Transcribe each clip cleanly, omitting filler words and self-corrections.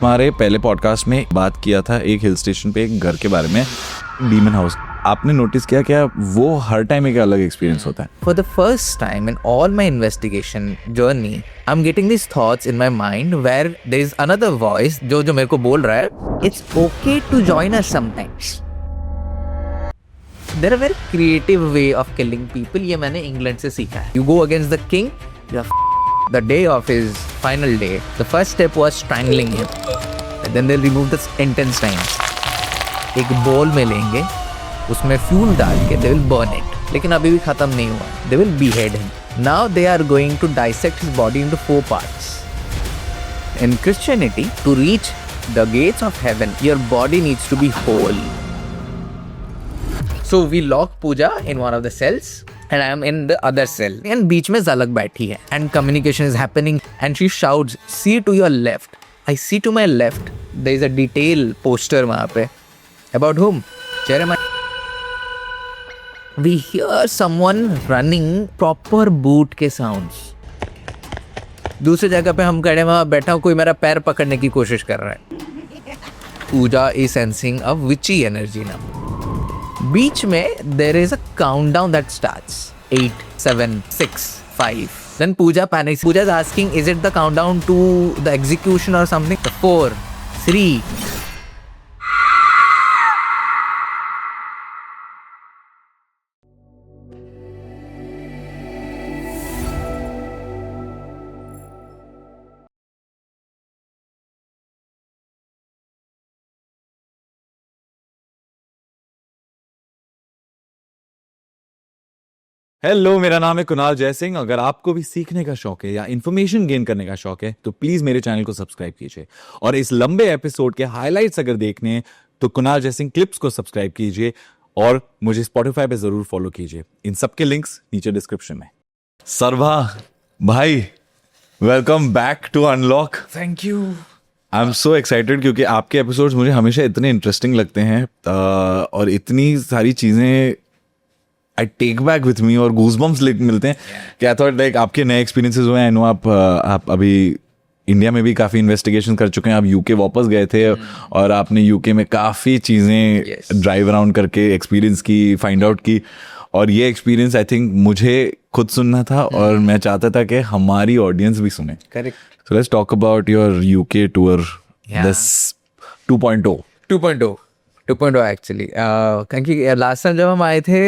हमारे पहले पॉडकास्ट में बात किया था एक हिल स्टेशन पे एक घर के बारे में, डीमन हाउस। आपने नोटिस किया क्या वो हर टाइम एक अलग एक्सपीरियंस होता है? For the first time in all my investigation journey, I'm getting these thoughts in my mind where there is another voice जो मेरे को बोल रहा है, it's okay to join us sometimes. There are very creative way of killing people. ये मैंने England से सीखा है. You go against the king, you are the day of his final day. The first step was strangling him. And then they'll remove the intestines. एक bowl में लेंगे, उसमें fuel डाल के they will burn it. लेकिन अभी भी खत्म नहीं हुआ. They will behead him. Now they are going to dissect his body into 4 parts. In Christianity, to reach the gates of heaven, your body needs to be whole. So we lock Pooja in one of the cells and I am in the other cell. And बीच में Zalak बैठी है and communication is happening and she shouts, see to your left. I see to my left. There is a detail poster वहाँ पे. About whom? Jeremiah. We hear someone running proper boot के sounds. दूसरी जगह पे हम खड़े वहाँ बैठा हूँ, कोई मेरा पैर पकड़ने की कोशिश कर रहा है. Pooja is sensing a witchy energy now. बीच में there is a countdown that starts 8, 7, 6, 5. Then Pooja panics. Pooja is asking, is it the countdown to the execution or something? 4, 3. Hello, मेरा नाम है कुणाल जयसिंह। अगर आपको भी सीखने का शौक है या इन्फॉर्मेशन गेन करने का शौक है तो प्लीज मेरे चैनल को सब्सक्राइब कीजिए, और इस लंबे एपिसोड के हाइलाइट्स अगर देखने हैं तो कुणाल जयसिंह क्लिप्स को सब्सक्राइब कीजिए और मुझे स्पॉटिफाई पे जरूर फॉलो कीजिए। इन सब के लिंक्स नीचे डिस्क्रिप्शन में। सर्वा भाई, welcome back to unlock. Thank you. I am so excited क्योंकि आपके एपिसोड्स मुझे हमेशा इतने इंटरेस्टिंग लगते हैं और इतनी सारी चीजें I take back with me और गूजबम्स मिलते हैं कि आई थॉट लाइक आपके नए एक्सपीरियंसेस हुए हैं। आई नो आप अभी इंडिया में भी काफ़ी इन्वेस्टिगेशन कर चुके हैं, आप यूके वापस गए थे और आपने यूके में काफ़ी चीज़ें ड्राइव अराउंड करके एक्सपीरियंस की, फाइंड आउट की, और ये एक्सपीरियंस आई थिंक मुझे खुद सुनना था और मैं चाहता था कि हमारी ऑडियंस भी सुने। Correct. So let's talk about your UK tour, this 2.0 2.0 actually. क्योंकि लास्ट टाइम जब हम आए थे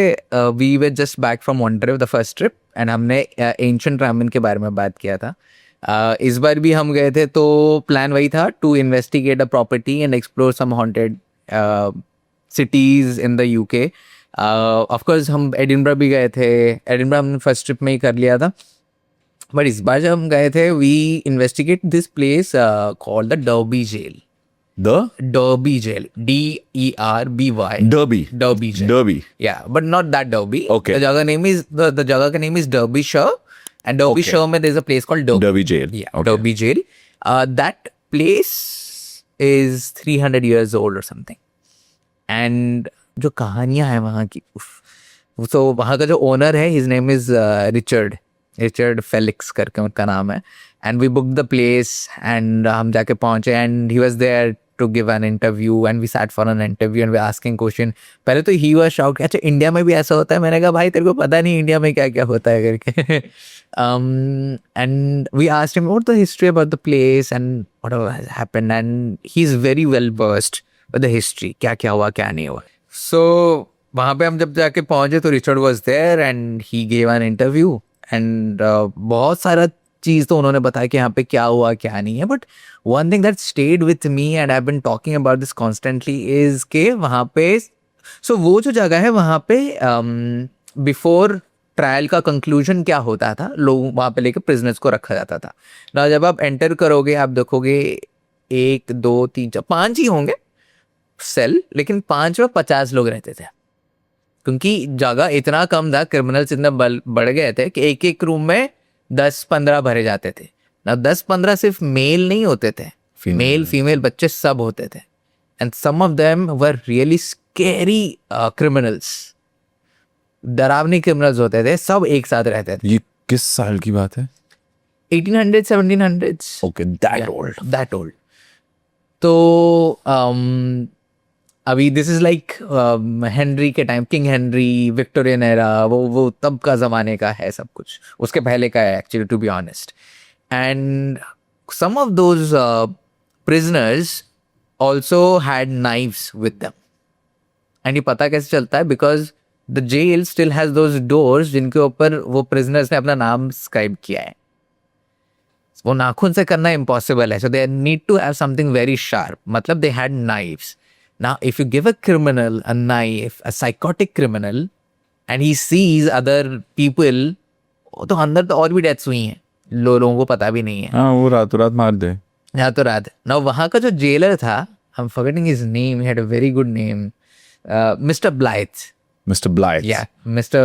we were just back from one trip, the first trip, and हमने एंशिएंट रामेन के बारे में बात किया था. इस बार भी हम गए थे तो प्लान वही था, to investigate a property and explore some haunted cities in the UK. Of course हम एडिनबरा भी गए थे. एडिनबरा हमने फर्स्ट ट्रिप में ही कर लिया था, बट इस बार जब हम गए थे we investigate this place called the Derby jail. Derby jail. D-E-R-B-Y. Derby jail. Derby. Yeah, but not that Derby. Okay. The jagah name is the jagah ka name is Derbyshire, and Derbyshire mein there's a place called Derby jail. Yeah, okay. Derby jail. That place is 300 years old or something. And जो कहानियां हैं वहाँ की, तो वहाँ का जो owner है, his name is Richard Felix करके उनका नाम है. And we book the place and हम जाके पहुंचे and he was there to give an interview and we sat for an interview and we asking question. पहले तो ही वाज शॉक्ड, अच्छा इंडिया में भी ऐसा होता है? मैंने कहा भाई तेरे को पता नहीं इंडिया में क्या क्या होता है करके. And we asked him what the history about the place and whatever has happened, and he is very well versed with the history, क्या क्या हुआ क्या नहीं हुआ. सो वहाँ पे हम जब जाके पहुंचे तो Richard was there and he gave an interview and बहुत सारा चीज़ तो उन्होंने बताया कि यहाँ पे क्या हुआ क्या नहीं है. But one thing that stayed with me and I have been talking about this constantly is के वहाँ पे, सो वो जो जगह है वहाँ पे बिफोर ट्रायल का कंक्लूजन क्या होता था, लोग वहाँ पे लेके प्रिजनर्स को रखा जाता था ना. जब आप एंटर करोगे आप देखोगे 1, 2, 3, 4, 5 ही होंगे सेल, लेकिन 5 में 50 लोग रहते थे क्योंकि जगह इतना कम था, क्रिमिनल्स इतना बढ़ गए थे कि एक एक रूम में 10-15 भरे जाते थे ना. 10-15 सिर्फ मेल नहीं होते थे, मेल फीमेल बच्चे सब होते थे. And some of them were really scary criminals, डरावनी क्रिमिनल्स होते थे, सब एक साथ रहते थे. ये किस साल की बात है? 1800s, 1700s. Okay, that old. That old. तो अभी दिस इज लाइक हेनरी के time, king Henry, Victorian era, वो तब का ज़माने का है सब कुछ, उसके पहले का है actually, to be honest. And some of those prisoners also had knives with them. And ये पता कैसे चलता है? Because the jail still has those doors जिनके ऊपर वो प्रिजनर्स ने अपना नाम स्क्राइब किया है. वो नाखून से करना इम्पॉसिबल है, so they need to have something very sharp. मतलब they had knives. Now if you give a criminal a knife, a psychotic criminal, and he sees other people, तो अंदर तो और भी डेथ्स हुई हैं, लोगों को पता भी नहीं है. हाँ, वो रातों रात मार दे. यहाँ तो रात. ना वहाँ का जो जेलर था, I am forgetting his name, he had a very good name, mister Blythe. Mister Blythe. Yeah, Mr.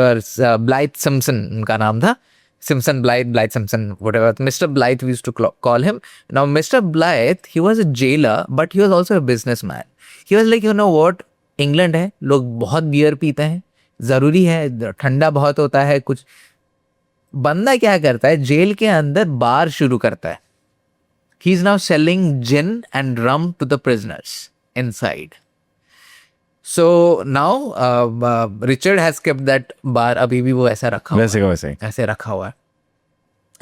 Blythe Simpson उनका नाम था. Simpson, Blythe Simpson, whatever. Mr. Blythe, we used to call him. Now, Mr. Blythe, he was a jailer, but he was also a businessman. He was like, you know what? England है, लोग बहुत beer पीते हैं, ज़रूरी है, ठंडा बहुत होता है कुछ. बंदा क्या करता है? जेल के अंदर बार शुरू करता है. He is now selling gin and rum to the prisoners inside. So now Richard has kept that bar, अभी भी वो ऐसा रखा हुआ वैसे का वैसे ही. ऐसे रखा हुआ है.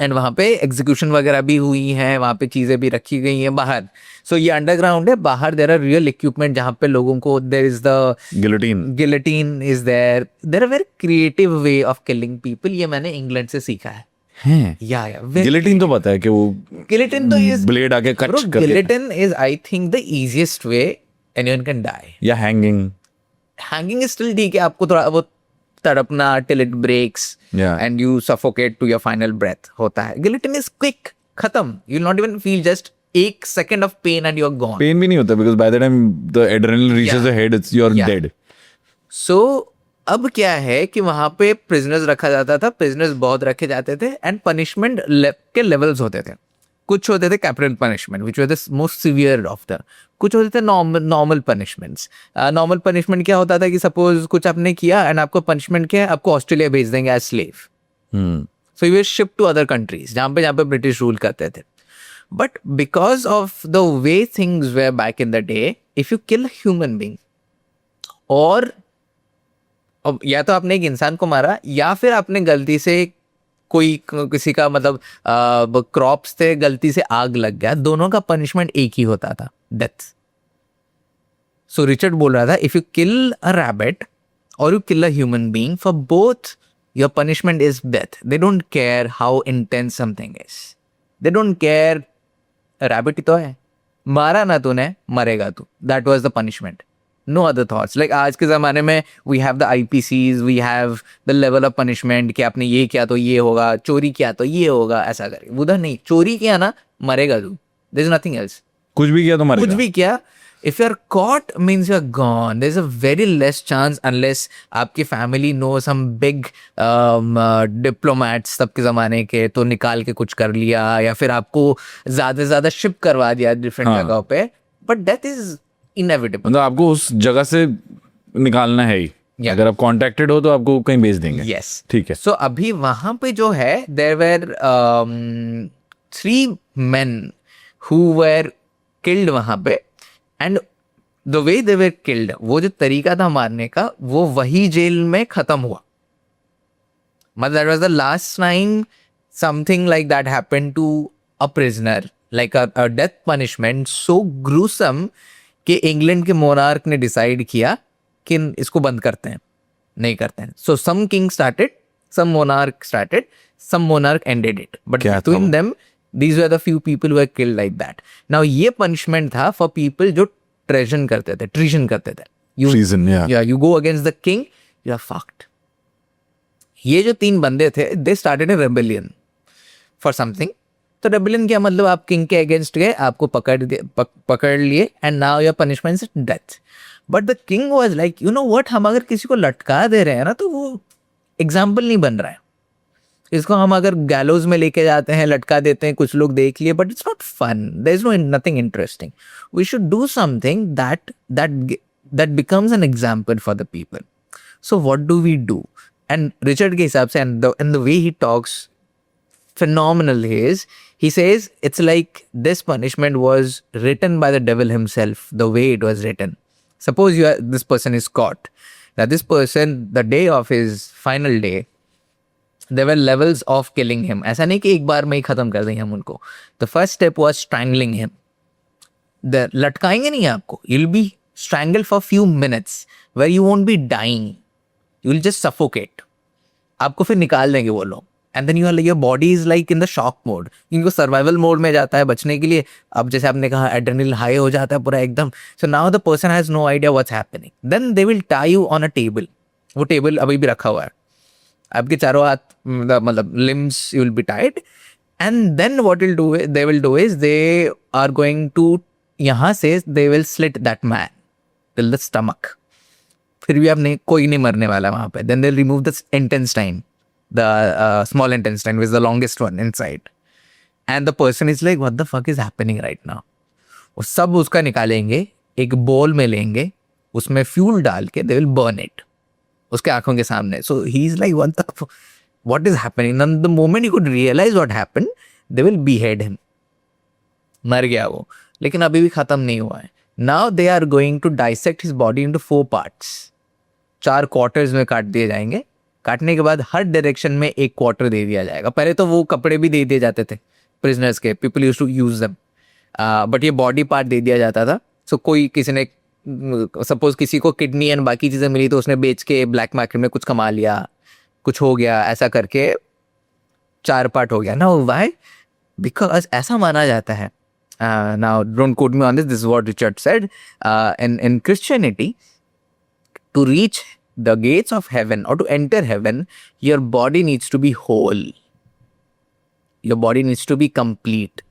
एंड वहाँ पे एग्जीक्यूशन वगैरह भी हुई है, वहाँ पे चीज़ें भी रखी गई हैं बाहर. सो ये अंडरग्राउंड है. बाहर देर आर रियल इक्विपमेंट जहाँ पे लोगों को, there is the guillotine is there are very creative way of killing people. ये मैंने इंग्लैंड से सीखा है. हैं. या गिलेटिन तो पता है कि वो गिलेटिन तो इज ब्लेड आके कट करके. Guillotine is I think the easiest way anyone can die. या हैंगिंग. हैंगिंग इज स्टिल ठीक है, आपको थोड़ा वो तड़पना till it breaks Yeah. And you suffocate to your final breath होता है. गिलेटिन इज क्विक, खत्म. You will not even feel just एक second of pain and you are gone. Pain भी नहीं होता because by the time the adrenaline reaches Yeah. the head, you're Yeah. dead. सो अब क्या है कि वहां पे प्रिजनर्स रखा जाता था, प्रिजनर्स बहुत रखे जाते थे, एंड पनिशमेंट के लेवल्स होते थे. कुछ होते थे capital punishment which were the most severe of the. कुछ होते थे नॉर्मल पनिशमेंट्स. नॉर्मल पनिशमेंट क्या होता था कि सपोज कुछ आपने किया एंड आपको पनिशमेंट क्या है, आपको ऑस्ट्रेलिया भेज देंगे as slave. So you were ship to other countries जहाँ पे ब्रिटिश रूल करते थे. But because of the way things were back in the day, if you kill human being, और या तो आपने एक इंसान को मारा या फिर आपने गलती से कोई किसी का मतलब क्रॉप्स थे, गलती से आग लग गया, दोनों का पनिशमेंट एक ही होता था, डेथ. सो रिचर्ड बोल रहा था, if you kill a rabbit और you kill a human being, for both your punishment is death. They don't care how intense something is. They don't care. Rabbit ही तो है, मारा ना तूने, मरेगा तू. That was the punishment. No other thoughts. Like आज के ज़माने में we have the IPCs, we have the level of punishment कि आपने ये किया तो ये होगा, चोरी किया तो ये होगा, ऐसा करके. उधर नहीं, चोरी किया ना, मरेगा तू. There is nothing else. कुछ भी किया तो मरेगा. कुछ भी किया, if you are caught means you are gone. There is a very less chance unless आपकी family knows some big diplomats तब के ज़माने के, तो निकाल के कुछ कर लिया, या फिर आपको ज़्यादा से ज़्यादा शिप करवा दिया डिफरेंट जगहों पे. But death is inevitable. मतलब आपको उस जगह से निकालना है ही. Yeah. अगर आप कॉन्टेक्टेड हो तो आपको कहीं भेज देंगे. Yes. ठीक है. So अभी वहां पे जो है, there were 3 men who were killed वहां पे, and the way they were killed, वो जो तरीका था मारने का, वो वही जेल में खत्म हुआ. मतलब that was the last time something like that happened to a prisoner, like a death punishment so gruesome कि इंग्लैंड के मोनार्क ने डिसाइड किया कि इसको बंद करते हैं, नहीं करते हैं. So some king started, some monarch started, some monarch ended it, but between them these were the few people who were killed like that. Now ये पनिशमेंट था फॉर पीपल जो ट्रेजन करते थे, ट्रीजन करते थे. You go against the king, you are fucked. ये जो 3 बंदे थे, they started a rebellion for something. तो रेबेलियन क्या मतलब, आप किंग के अगेंस्ट गए, आपको पकड़ लिए, and now your punishment is death. But the king was like, you know what, हम अगर किसी को लटका दे रहे हैं ना, तो वो एग्जाम्पल नहीं बन रहा है. इसको हम अगर गैलोज में लेके जाते हैं, लटका देते हैं, कुछ लोग देख लिए, but it's not fun. There is nothing interesting. We should do something that becomes an example for the people. So what do we do? And Richard के हिसाब से, and the way he talks, phenomenal he is. He says it's like this punishment was written by the devil himself, the way it was written. Suppose this person is caught. Now this person, the day of his final day, there were levels of killing him. ऐसा नहीं कि एक बार में ही खत्म कर देंगे हम उनको. The first step was strangling him. लटकाएंगे नहीं आपको. You'll be strangled for few minutes where you won't be dying. You'll just suffocate. आपको फिर निकाल देंगे वो लोग. And then your body is like in the shock mode. इनको survival mode में जाता है बचने के लिए. अब जैसे आपने कहा adrenaline high हो जाता है पूरा एकदम. So now the person has no idea what's happening. Then they will tie you on a table. वो table अभी भी रखा हुआ है. आपके चारों हाथ मतलब limbs you will be tied. And then what they will do is they are going to यहाँ से they will slit that man till the stomach. फिर भी आपने कोई नहीं मरने वाला वहाँ पे. Then they'll remove the intestine. The small intestine which is the longest one inside, and the person is like, what the fuck is happening right now? वो सब उसका निकालेंगे, एक बोल में लेंगे, उसमें फ्यूल डाल के they will burn it उसके आंखों के सामने. So he's like, what is happening? And the moment he could realize what happened, they will behead him. मर गया वो, लेकिन अभी भी खत्म नहीं हुआ है. Now they are going to dissect his body into 4 parts. 4 quarters में काट दिए जाएंगे. काटने के बाद हर डायरेक्शन में एक क्वार्टर दे दिया जाएगा. पहले तो वो कपड़े भी दे दिए जाते थे प्रिजनर्स के. People used to use them, but ये बॉडी पार्ट दे दिया जाता था. सो कोई किसी ने सपोज किसी को किडनी एंड बाकी चीज़ें मिली तो उसने बेच के ब्लैक मार्केट में कुछ कमा लिया, कुछ हो गया, ऐसा करके 4 पार्ट हो गया ना. वाई? बिकॉज ऐसा माना जाता है. Now don't quote me on this is what Richard said. In Christianity, to reach the gates of heaven or to enter heaven, your body needs to be whole. Your body needs to be complete.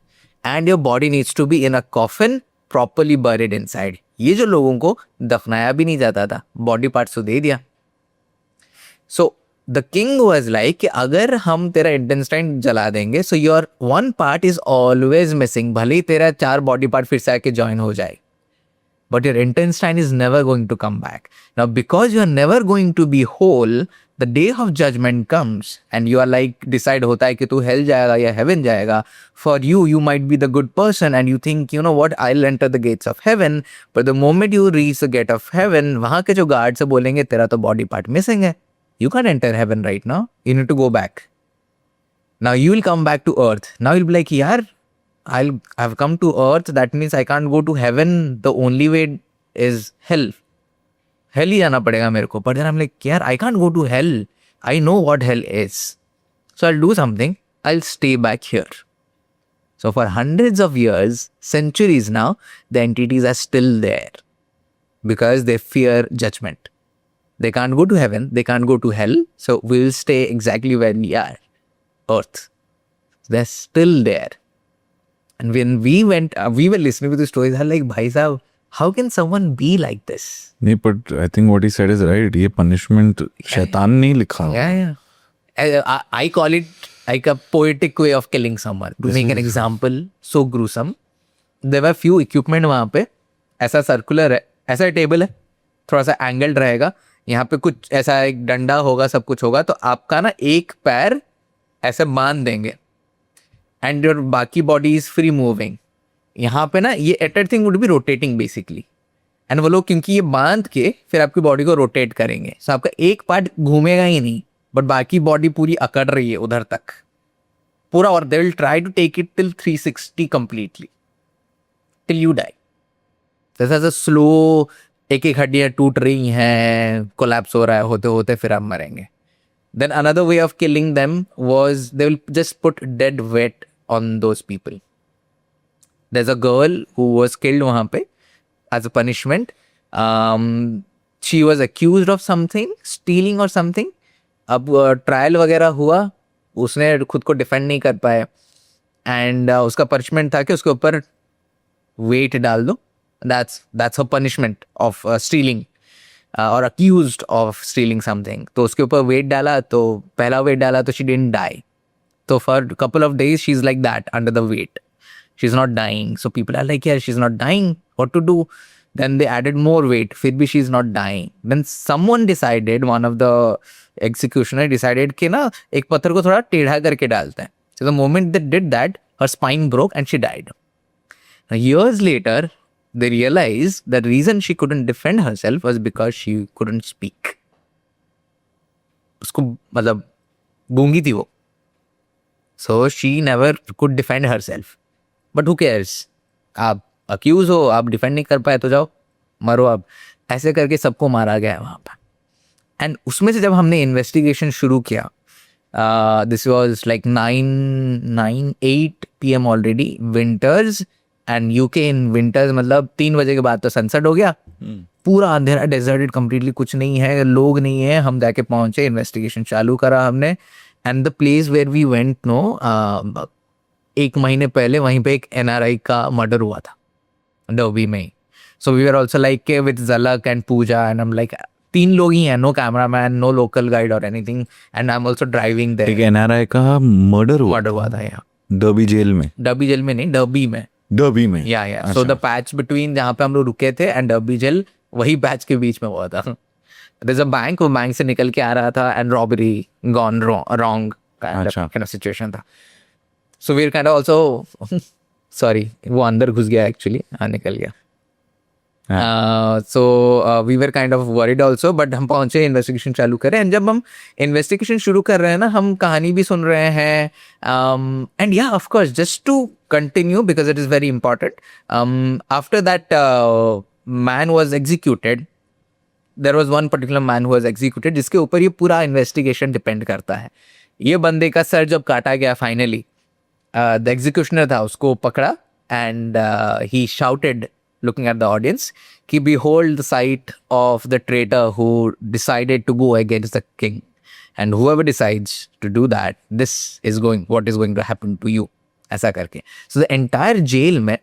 And your body needs to be in a coffin properly buried inside. ये जो लोगों को दफनाया भी नहीं जाता था, body parts तो दे दिया. So the king was like कि अगर हम तेरा इंटेस्टाइन जला देंगे, so your one part is always missing. भले ही तेरा 4 बॉडी पार्ट फिर से आके ज्वाइन हो जाए, but your intestine is never going to come back. Now, because you are never going to be whole, the day of judgment comes and you are like, decide होता है कि तू hell जाएगा या heaven जाएगा. For you, you might be the good person and you think, you know what, I'll enter the gates of heaven. But the moment you reach the gate of heaven, वहाँ के जो guards से बोलेंगे तेरा तो body part missing है. You can't enter heaven right now. You need to go back. Now you will come back to earth. Now you'll be like, यार, I've come to earth, that means I can't go to heaven. The only way is hell. Hell ही जाना पड़ेगा मेरे को. But then I'm like, यार, I can't go to hell. I know what hell is. So I'll do something. I'll stay back here. So for hundreds of years, centuries now, the entities are still there because they fear judgment. They can't go to heaven. They can't go to hell. So we'll stay exactly where we are. Earth. They're still there. And when we went, we were listening to the stories. I was like, bhai sahab, how can someone be like this? नहीं, but I think what he said is right. ये punishment शैतान नहीं लिखा. Yeah. I call it like a poetic way of killing someone. To make an example, so gruesome. There were few equipment वहाँ पे. ऐसा circular है, ऐसा table है, थोड़ा सा angled रहेगा. यहाँ पे कुछ ऐसा एक डंडा होगा, सब कुछ होगा. तो आपका ना एक पैर ऐसे बांध देंगे. And your बाकी body is free moving. यहाँ पे ना ये entire thing would be rotating basically. And वो लोग क्योंकि ये बांध के फिर आपकी बॉडी को रोटेट करेंगे. So आपका एक पार्ट घूमेगा ही नहीं, बट बाकी बॉडी पूरी अकड़ रही है उधर तक पूरा. और they will try to take it till 360 completely. Till you die. जैसा स्लो एक एक हड्डियाँ टूट रही हैं, कोलैप्स हो रहा है, होते होते फिर आप मरेंगे. Then another way of killing them was they will just put dead weight on those people. There's a girl who was killed वहाँ पे as a punishment. She was accused of something, stealing or something. अब trial वगैरह हुआ, उसने खुद को defend नहीं कर पाया एंड उसका पनिशमेंट था कि उसके ऊपर वेट डाल दो. That's her punishment of stealing. और accused of stealing something. तो उसके ऊपर वेट डाला, तो पहला वेट डाला तो she didn't die. So for a couple of days she's like that under the weight. She's not dying. So people are like, yeah, she's not dying. What to do? Then they added more weight. फिर भी she's not dying. Then someone decided, one of the executioner decided कि ना एक पत्थर को थोड़ा टेढ़ा करके डालते हैं. So the moment they did that, her spine broke and she died. Now, years later, they realized the reason she couldn't defend herself was because she couldn't speak. उसको मतलब गूंगी थी वो. So she never could defend herself. But who cares? आप accused हो, आप defend नहीं कर पाए तो जाओ मरो आप. ऐसे करके सबको मारा गया है वहाँ पर. एंड उसमें से जब हमने इन्वेस्टिगेशन शुरू किया, this was like 8 PM already, winters. And UK in winters मतलब 3 बजे के बाद तो सनसेट हो गया, पूरा अंधेरा, डेजर्टेड कंप्लीटली, कुछ नहीं है, लोग नहीं है. हम जाके पहुंचे, इन्वेस्टिगेशन चालू करा हमने. And the place where we went no, 1 महीने पहले वहीं पे एक NRI का मर्डर हुआ था डर्बी में. So we were also like with Jhalak and Pooja, and हम लाइक 3 लोग ही हैं, no cameraman, no local guide और anything, and I am also driving there. एक NRI का मर्डर हुआ था यहाँ डर्बी जेल में. डर्बी जेल में नहीं, डर्बी में. या सो द पैच बिटवीन जहाँ पे हम लोग रुके थे एंड डर्बी जेल, वही पैच के बीच में हुआ था. There's a बैंक, वो बैंक से निकल के आ रहा था and robbery gone wrong kind of situation था. So we are kind of also sorry, वो अंदर घुस गया एक्चुअली, निकल गया. So we were kind of worried also, but हम पहुंचे, इन्वेस्टिगेशन चालू करें. एंड जब हम इन्वेस्टिगेशन शुरू कर रहे हैं ना, हम कहानी भी सुन रहे हैं. एंड या of course, just to continue because it is very important, after that man was executed, there was one particular man who was executed, जिसके ऊपर ये पूरा इन्वेस्टिगेशन डिपेंड करता है. ये बंदे का सर जब काटा गया फाइनली, द एग्जीक्यूशनर था, उसको पकड़ा and he shouted looking at the audience कि behold the sight of the traitor who decided to go against the king, and whoever decides to do that, this is what is going to happen to you, ऐसा करके. So the entire jail में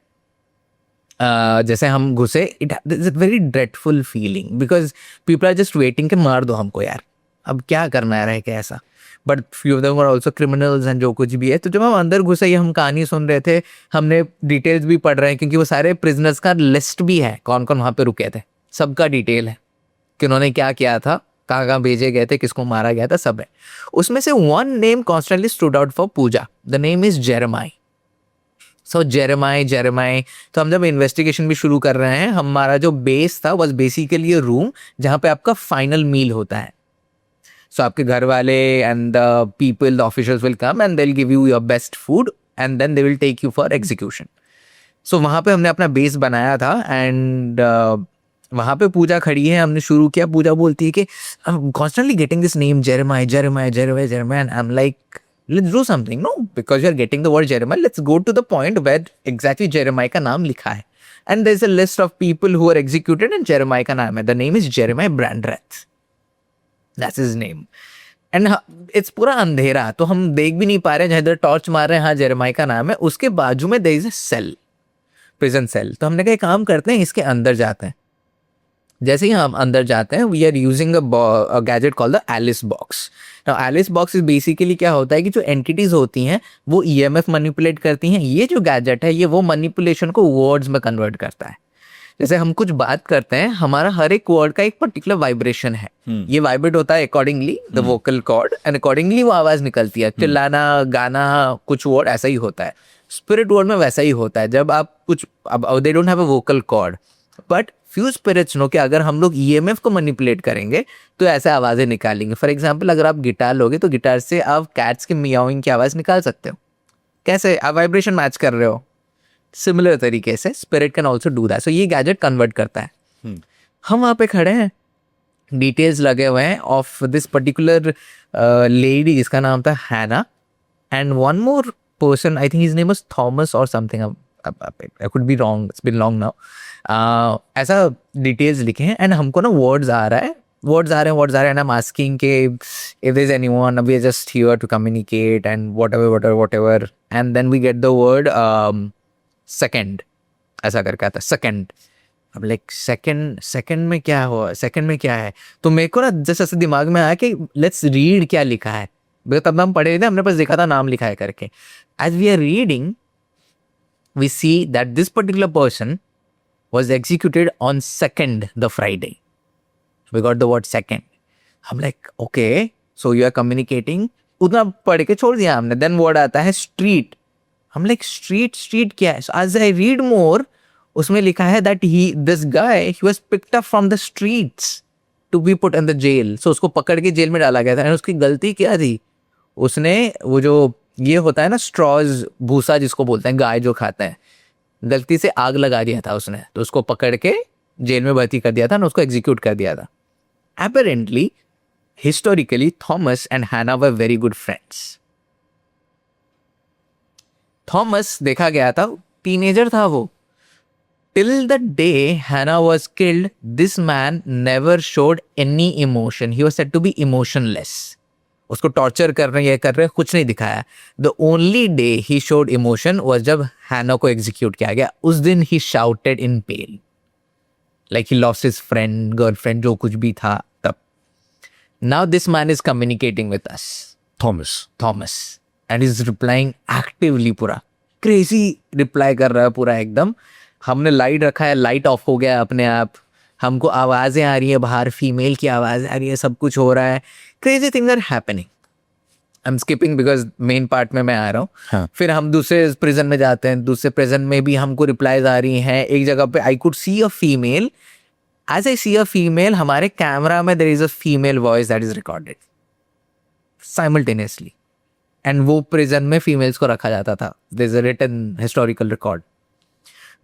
जैसे हम घुसे, it is a very dreadful feeling because people are just waiting कि मार दो हमको यार, अब क्या करना है रह के ऐसा. But few of them were also criminals and जो कुछ भी है. तो जब हम अंदर घुसे, ये हम कहानी सुन रहे थे, हमने डिटेल्स भी पढ़ रहे हैं, क्योंकि वो सारे प्रिजनर्स का लिस्ट भी है, कौन कौन वहाँ पे रुके थे, सबका डिटेल है कि उन्होंने क्या किया था, कहाँ कहाँ भेजे गए थे, किसको मारा गया था, सब है. उसमें से one name constantly stood out for Pooja. The name is Jeremiah. So Jeremiah. तो हम जब इन्वेस्टिगेशन भी शुरू कर रहे हैं, हमारा जो बेस था वॉज बेसिकली रूम जहाँ पे आपका फाइनल मील होता है. So आपके घर वाले and the people, the officials will come and they'll give you your best food and then they will take you for execution. So वहाँ पे हमने अपना बेस बनाया था and वहाँ पे पूजा खड़ी है, हमने शुरू किया. पूजा बोलती है कि I'm constantly getting this name Jeremiah, and I'm like, let's do something. No, because you're getting the word Jeremiah, let's go to the point where exactly Jeremiah का नाम लिखा है. And there's a list of people who are executed and Jeremiah का नाम है. The name is Jeremiah Brandreth. That's his name. And it's पूरा अंधेरा, तो हम देख भी नहीं पा रहे हैं. जहाँ इधर टॉर्च मार रहे हैं, हाँ जेरेमाई का नाम है. उसके बाजू में there is a cell, prison cell. तो हमने कहा काम करते हैं, इसके अंदर जाते हैं. जैसे ही हम अंदर जाते हैं, we are using a gadget called the Alice box. Now Alice box is basically क्या होता है कि जो entities होती हैं वो EMF manipulate करती हैं. ये जो gadget है, ये वो manipulation को words में convert करता है. जैसे हम कुछ बात करते हैं, हमारा हर एक वर्ड का एक पर्टिकुलर वाइब्रेशन है. ये वाइब्रेट होता है accordingly the vocal cord, and accordingly वो आवाज निकलती है. चिल्लाना, गाना, कुछ वर्ड ऐसा ही होता है. स्पिरिट वर्ड में वैसा ही होता है. जब आप कुछ, अब they don't have a vocal cord, but few spirits know कि अगर हम लोग EMF को मैनिपुलेट करेंगे तो ऐसे आवाजें निकालेंगे. फॉर एग्जाम्पल, अगर आप गिटार लोगे तो गिटार से आप कैट्स के मियाउइंग की आवाज निकाल सकते हो. कैसे? आप वाइब्रेशन मैच कर रहे हो. सिमिलर तरीके से spirit can also do that. So ये गैजेट कन्वर्ट करता है. हम वहाँ पे खड़े हैं, डिटेल्स लगे हुए हैं ऑफ दिस पर्टिकुलर लेडी जिसका नाम था Hannah, and one more person, I think his name was Thomas और something, I could be wrong, it's been long now. ऐसा डिटेल्स लिखे हैं एंड हमको ना वर्ड्स आ रहा है, and I'm asking के if there's anyone, we are just here to communicate and whatever, and then we get the word second, ऐसा करके आता है सेकेंड. अब लाइक सेकेंड में क्या हुआ, सेकेंड में क्या है. तो मेरे को ना जैसे ऐसे दिमाग में आया कि लेट्स रीड क्या लिखा है, बिकॉज तब हम पढ़े थे, हमने पास देखा था नाम लिखा है करके. As we are reading we see that this particular person was executed on second the Friday. We got the word second. हम like okay, so you are communicating उतना पढ़ के छोड़ दिया हमने. देन वर्ड आता है स्ट्रीट. हम लाइक स्ट्रीट क्या है? एज आई रीड मोर, उसमें लिखा है that this guy he was picked up from the streets to be put in the jail. So उसको पकड़ के जेल में डाला गया था. एंड उसकी गलती क्या थी? उसने वो जो ये होता है ना स्ट्रॉज, भूसा जिसको बोलते हैं गाय जो खाते हैं, गलती से आग लगा दिया था उसने. तो उसको पकड़ के जेल में भर्ती कर दिया था और उसको एग्जीक्यूट कर दिया था. Apparently, historically, Thomas and Hannah were very good friends. Thomas देखा गया था टीनेजर था वो. Till the day Hannah was killed, this man never showed any emotion. He was said to be emotionless. उसको टॉर्चर कर रहे हैं, ये कर रहे हैं, कुछ नहीं दिखाया. The only day he showed emotion was जब Hannah को एग्जीक्यूट किया गया. उस दिन he shouted in pain. Like he lost his friend, girlfriend, जो कुछ भी था तब. Now this man is communicating with us. Thomas. And is replying actively पूरा. Crazy reply कर रहा है पूरा एकदम. हमने लाइट रखा है, लाइट ऑफ हो गया अपने आप. हमको आवाज़ें आ रही है बाहर, फीमेल की आवाज़ आ रही है, सब कुछ हो रहा है. Crazy things are happening. I'm skipping because main part में मैं आ रहा हूँ. हाँ. फिर हम दूसरे प्रिजन में जाते हैं. दूसरे प्रिजन में भी हमको रिप्लाईज आ रही हैं. एक जगह पे I could see a female. As I see a female, हमारे कैमरा में there is a female voice that is recorded simultaneously. And वो प्रिजन में फीमेल्स को रखा जाता था. There is a written historical record.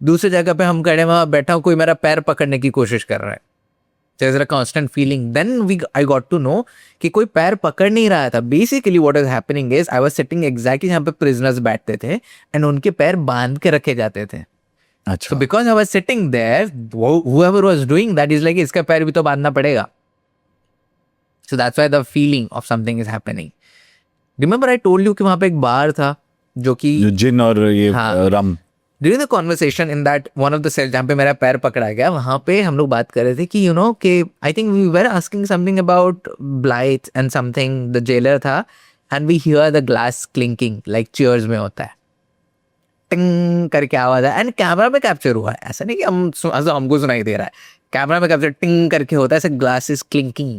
दूसरी जगह पे हम खड़े वहाँ बैठा हूँ, कोई मेरा पैर पकड़ने की कोशिश कर रहा है. There is a constant feeling. Then I got to know कि कोई पैर पकड़ नहीं रहा था. Basically what is happening is I was sitting exactly जहाँ पे prisoners बैठते थे and उनके पैर बांध के रखे जाते थे. अच्छा. So because I was sitting there, whoever was doing that is like इसका पैर भी तो बांधना पड़ेगा. So that's why the feeling of something is happening. Remember I told you कि वहाँ पे एक बार था जो कि जो जिन और ये हाँ. रम. During the conversation in that one of the cells जहाँ पे मेरा पैर पकड़ा गया, वहाँ पे हम लोग बात कर रहे थे कि you know कि I think we were asking something about Blythe and something. The jailer था and we hear the glass clinking like cheers में होता है. टिंग करके आवाज है एंड कैमरा में कैप्चर हुआ है. ऐसा नहीं कि हमको सुनाई दे रहा है. कैमरा में कैप्चर टिंग करके होता है, ऐसे glass is clinking.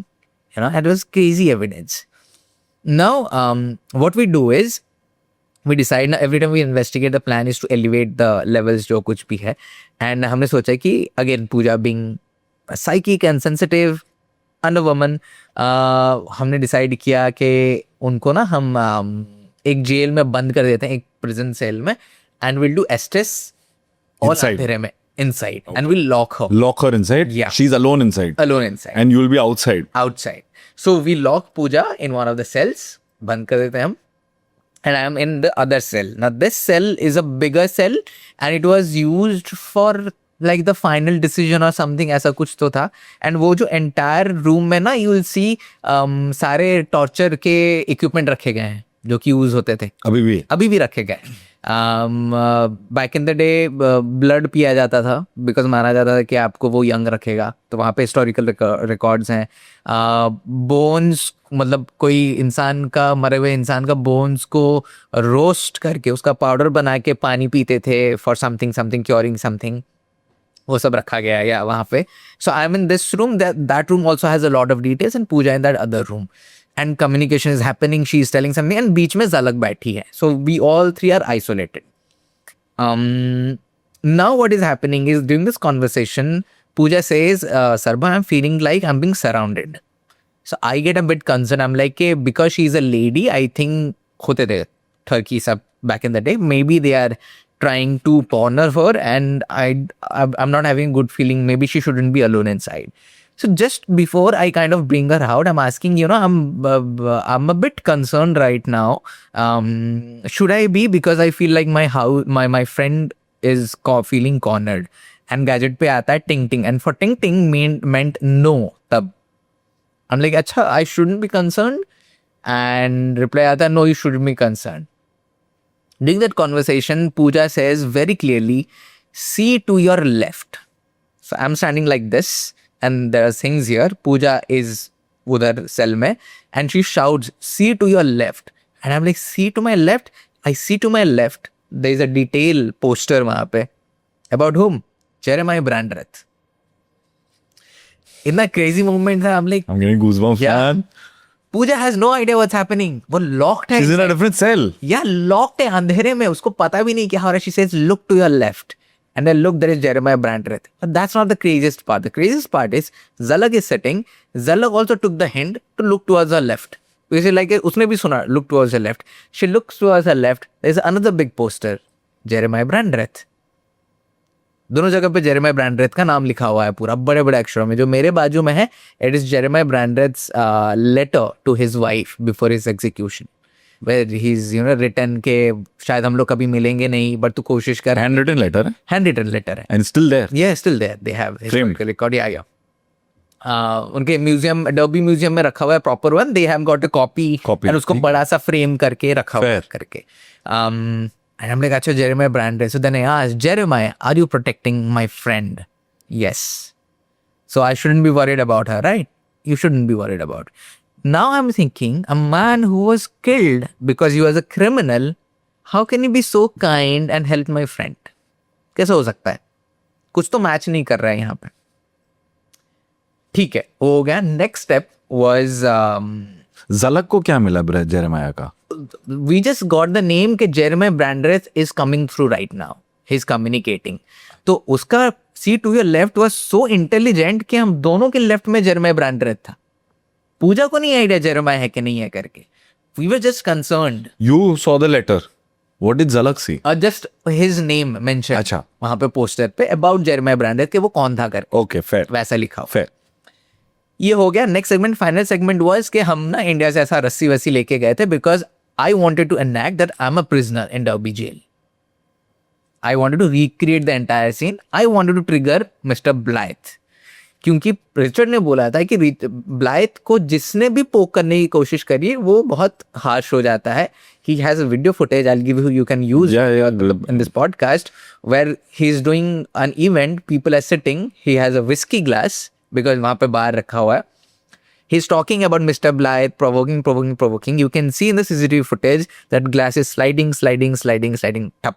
You know, it was crazy evidence. Now what we do is we decide ना every time we investigate the plan is to elevate the levels जो कुछ भी है. and हमने सोचा कि again Puja being psychic and sensitive and a woman, हमने decide किया कि उनको ना हम एक जेल में बंद कर देते हैं, एक prison cell में, and we'll do Estes all Inside. अंधेरे में inside. Okay. And we'll lock her inside. Yeah. She's alone inside. And you will be outside. So we lock Pooja in one of the cells, बंद कर देते हैं हम. And I am in the other cell. Now this cell is a bigger cell and it was used for like the final decision or something, ऐसा कुछ तो था. And वो जो entire room में ना you will see सारे torture के equipment रखे गए हैं जो कि यूज होते थे. अभी भी रखे गए. Back in the day blood पिया जाता था बिकॉज माना जाता था कि आपको वो यंग रखेगा. तो वहाँ पे हिस्टोरिकल रिकॉर्ड्स हैं. बोन्स, मतलब कोई इंसान का, मरे हुए इंसान का बोन्स को रोस्ट करके उसका पाउडर बना के पानी पीते थे फॉर समथिंग क्योरिंग समथिंग. वो सब रखा गया है वहाँ पे. So I am in this room. That room also has a lot of details and Pooja in that other room. And communication is happening. She is telling something, and बीच में ज़लक बैठी है. So we all three are isolated. Now what is happening is during this conversation, Pooja says, Sarba, I'm feeling like I'm being surrounded. So I get a bit concerned. I'm like, okay, because she's a lady, I think होते थे Turkey सब back in the day. Maybe they are trying to corner her, and I'm not having a good feeling. Maybe she shouldn't be alone inside. So just before I kind of bring her out, I'm asking, you know, I'm a bit concerned right now. Should I be? Because I feel like my friend is feeling cornered. And gadget पे आता है ting ting, and for ting ting meant no. तब I'm like, अच्छा, I shouldn't be concerned. And reply आता है, no, you shouldn't be concerned. During that conversation, Pooja says very clearly, see to your left. So I'm standing like this. And there are things here. Pooja is udhar cell mein, and she shouts, see to your left. And I'm like, see to my left? I see to my left. There is a detail poster wahan pe. About whom? Jeremiah Brandreth. In that crazy moment, I'm like, I'm getting goosebumps, yeah. man. Pooja has no idea what's happening, वो locked है, She's in a different cell. या locked है अंधेरे में, उसको पता भी नहीं क्या हो रहा है. She says look to your left and then look, there is Jeremiah Brandreth. But that's not the craziest part. The craziest part is Zalak is sitting. Zalak also took the hint to look towards her left. Because like उसने भी सुना look towards her left. She looks towards her left. There's another big poster, Jeremiah Brandreth. दोनों जगह पे जेरेमाय ब्रैंड्रेथ का नाम लिखा हुआ है पूरा बड़े बड़े अक्षरों में. जो मेरे बाजू में है, it is Jeremiah Brandreth's letter to his wife before his execution, where he is written के शायद हम लोग कभी मिलेंगे नहीं, बट तू कोशिश कर. Handwritten letter. Handwritten letter है. And still there. Yeah, still there. They have Framed. record. Yeah. उनके म्यूजियम, डर्बी म्यूजियम में रखा हुआ है proper one. They have got a copy Copy. And उसको बड़ा सा फ्रेम करके रखा हुआ है Fair. करके. And I'm like, अच्छा, Jeremiah Brandreth. So then I asked, Jeremiah, are you protecting my friend? Yes. So I shouldn't be worried about her, right? You shouldn't be worried about. Now I'm thinking, a man who was killed because he was a criminal, how can he be so kind and help my friend? कैसे हो सकता है? कुछ तो match नहीं कर रहा है यहाँ पे. ठीक है, वो हो गया. नेक्स्ट स्टेप वाज Zalak को क्या मिला जेरेमाया का? we just got the name कि Jeremiah Brandreth is coming through right now. He's communicating. तो उसका see to your left was so intelligent कि हम दोनों के लेफ्ट में Jeremiah Brandreth था. पूजा को नहीं आइडिया जेरेमाया है कि नहीं है करके. We were just concerned. You saw the letter. What did Zalak see? Just his name mentioned. अच्छा. वहां पे पोस्टर पे about Jeremiah Brandreth कि वो कौन था करके. Okay, fair. वैसा लिखा हुआ. Fair. ये हो गया. Next segment, final segment was कि हम ना इंडिया से ऐसा रस्सी वस्सी लेके गए थे because I wanted to enact that I am a prisoner in Derby jail. I wanted to recreate the entire scene. I wanted to trigger mister Blythe, क्योंकि रिचर्ड ने बोला था कि ब्लाइथ को जिसने भी पोक करने की कोशिश करी वो बहुत हार्श हो जाता है. ही has a video footage, I will give you can use in this podcast where he is doing an event, people are sitting, he has a whiskey glass because वहाँ पे बाहर रखा हुआ है. He's talking about Mr. Blythe, provoking. You can see in the CCTV footage that glass is sliding. Tap.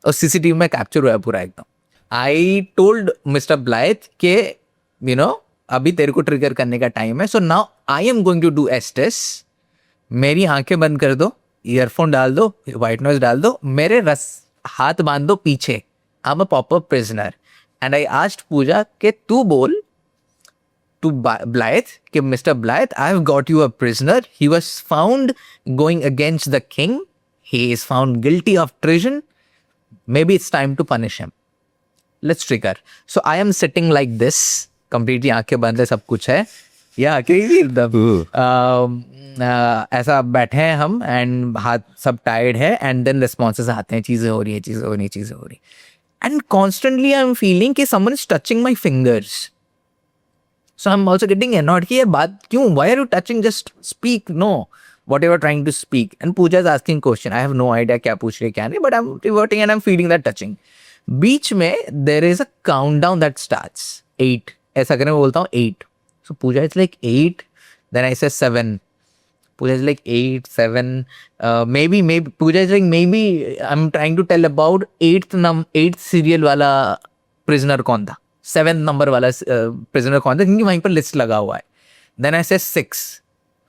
और CCTV में capture हुआ है पूरा एकदम. I told Mr. Blythe के अभी तेरे को ट्रिगर करने का टाइम है. So now I am going to do Estes. मेरी आंखें बंद कर दो, ईयरफोन डाल दो, व्हाइट नॉइज डाल दो, मेरे हाथ बांध दो पीछे. I am a proper prisoner. And I asked Pooja के तू बोल to Blythe कि Mr. Blythe, I have got you a prisoner. He was found going against the king. He is found guilty of treason. Maybe it's time to punish him. Let's trigger. So I am sitting like this, completely आंखें बंद है, सब कुछ है. Yeah, crazy एकदम. ऐसा बैठे हैं हम एंड हाथ सब टायर्ड है एंड देन रिस्पॉन्सेस आते हैं, चीज़ें हो रही. And constantly I am feeling कि someone is touching my fingers. So I'm also getting annoyed कि ये बात क्यों? Why are you touching? Just speak. No, what you are trying to speak. And Pooja is asking question. I have no idea क्या पूछ रही क्या नहीं, but I'm reverting and I'm feeling that touching. बीच में there is a countdown that starts 8. ऐसा करने में बोलता हूँ 8. So Pooja is like 8. Then I say 7. Pooja is like 8, 7. Maybe Pooja is like maybe I'm trying to tell about 8th serial वाला prisoner कौन था. 7th number वाला prisoner कौन था, क्योंकि वहीं पर लिस्ट लगा हुआ है. Then I say 6,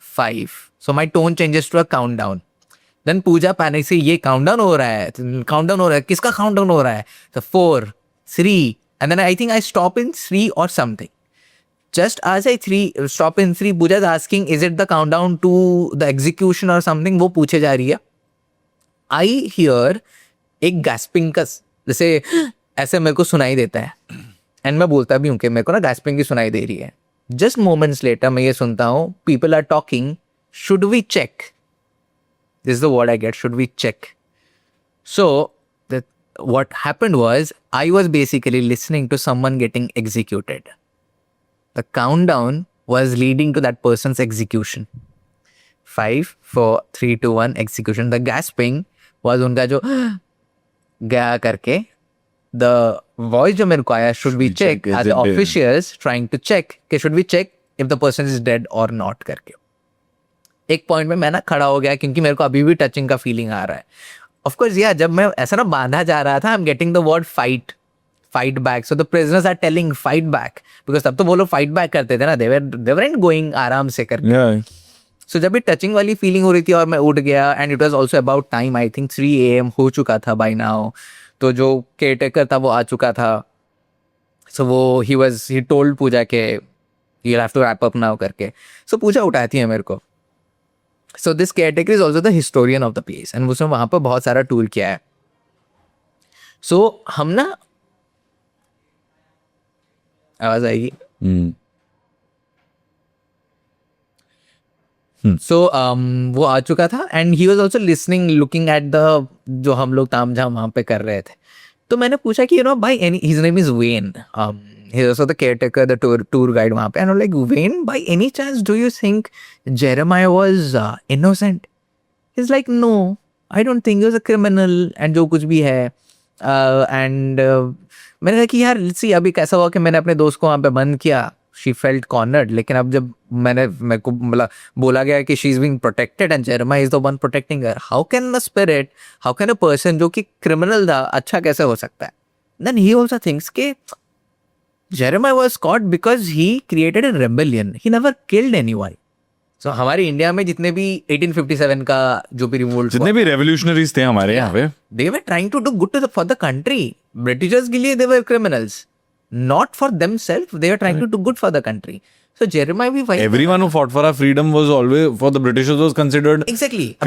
5. So my tone changes to a count down. Then Pooja panic से ये काउंट डाउन हो रहा है, किसका काउंट डाउन हो रहा है? तो 4, 3 and then I think I stop in 3 or something. Just आज I stop in 3, Pooja is asking is it the countdown to the execution or something, वो पूछे जा रही है. आई हियर एक गैस्पिंग का, जैसे ऐसे मेरे को सुनाई देता है एंड मैं बोलता भी हूँ कि मेरे को ना गैस्पिंग की सुनाई दे रही है. जस्ट मोमेंट्स लेटर मैं ये सुनता हूँ, people are talking, should we check, this is the word I get, should we check. So what happened was I was basically listening to someone getting executed. The countdown was leading to that person's execution. 5, 4, 3, 2, 1 execution. The gasping was उनका जो गया करके. The voice जो मेरे को आया, should we check, as the officials trying to check कि should we check if the person is dead or not करके. एक पॉइंट में मैं ना खड़ा हो गया क्योंकि मेरे को अभी भी टचिंग का फीलिंग आ रहा है. ऑफ कोर्स जब मैं ऐसा ना बांधा जा रहा था, I am getting the word fight. fight back. So the prisoners are telling fight back because तब तो वो लोग fight back करते थे ना, they weren't going आराम से करके. Yeah. So जब भी टचिंग वाली फीलिंग हो रही थी और मैं उठ गया and it was also about time, I think 3 AM हो चुका था बाय नाउ. तो जो केयरटेकर था वो आ चुका था. सो वो he told पूजा के you'll have to wrap up now करके. So पूजा उठाती है मेरे को. So this caretaker is also the historian of the place and उसने वहाँ पर बहुत सारा टूर किया है. So हम ना, आवाज आएगी. So वो आ चुका था and he was also listening, looking at the जो हम लोग ताम झाम वहाँ पे कर रहे थे. तो मैंने पूछा कि by any, his name is Wayne. He's also the caretaker, the tour guide वहाँ पे. And I'm like, Wayne, by any chance do you think Jeremiah was innocent? He's like, no, I don't think he was a criminal and जो कुछ भी है. And मैंने कहा कि यार let's see, अभी कैसा हुआ कि मैंने अपने दोस्त को वहाँ पे बंद किया. She felt cornered. लेकिन अब जब मेरे को बोला गया कि she is being protected and Jeremiah is the one protecting her. How can a spirit, how can a person जो कि criminal था, अच्छा कैसे हो सकता है? Then he also thinks कि Jeremiah was caught because he created a rebellion. He never killed anyone. So हमारे इंडिया में जितने भी 1857 का जो भी रिवोल्ट, जितने भी रेवोल्यूशनरीज थे हमारे यहाँ पे, they were trying to do good for the country. Britishers के लिए they were criminals, not for themselves. They were trying to do good for the country. So Jeremiah भी वही. Everyone who fought for our freedom was always, for the Britishers, was considered exactly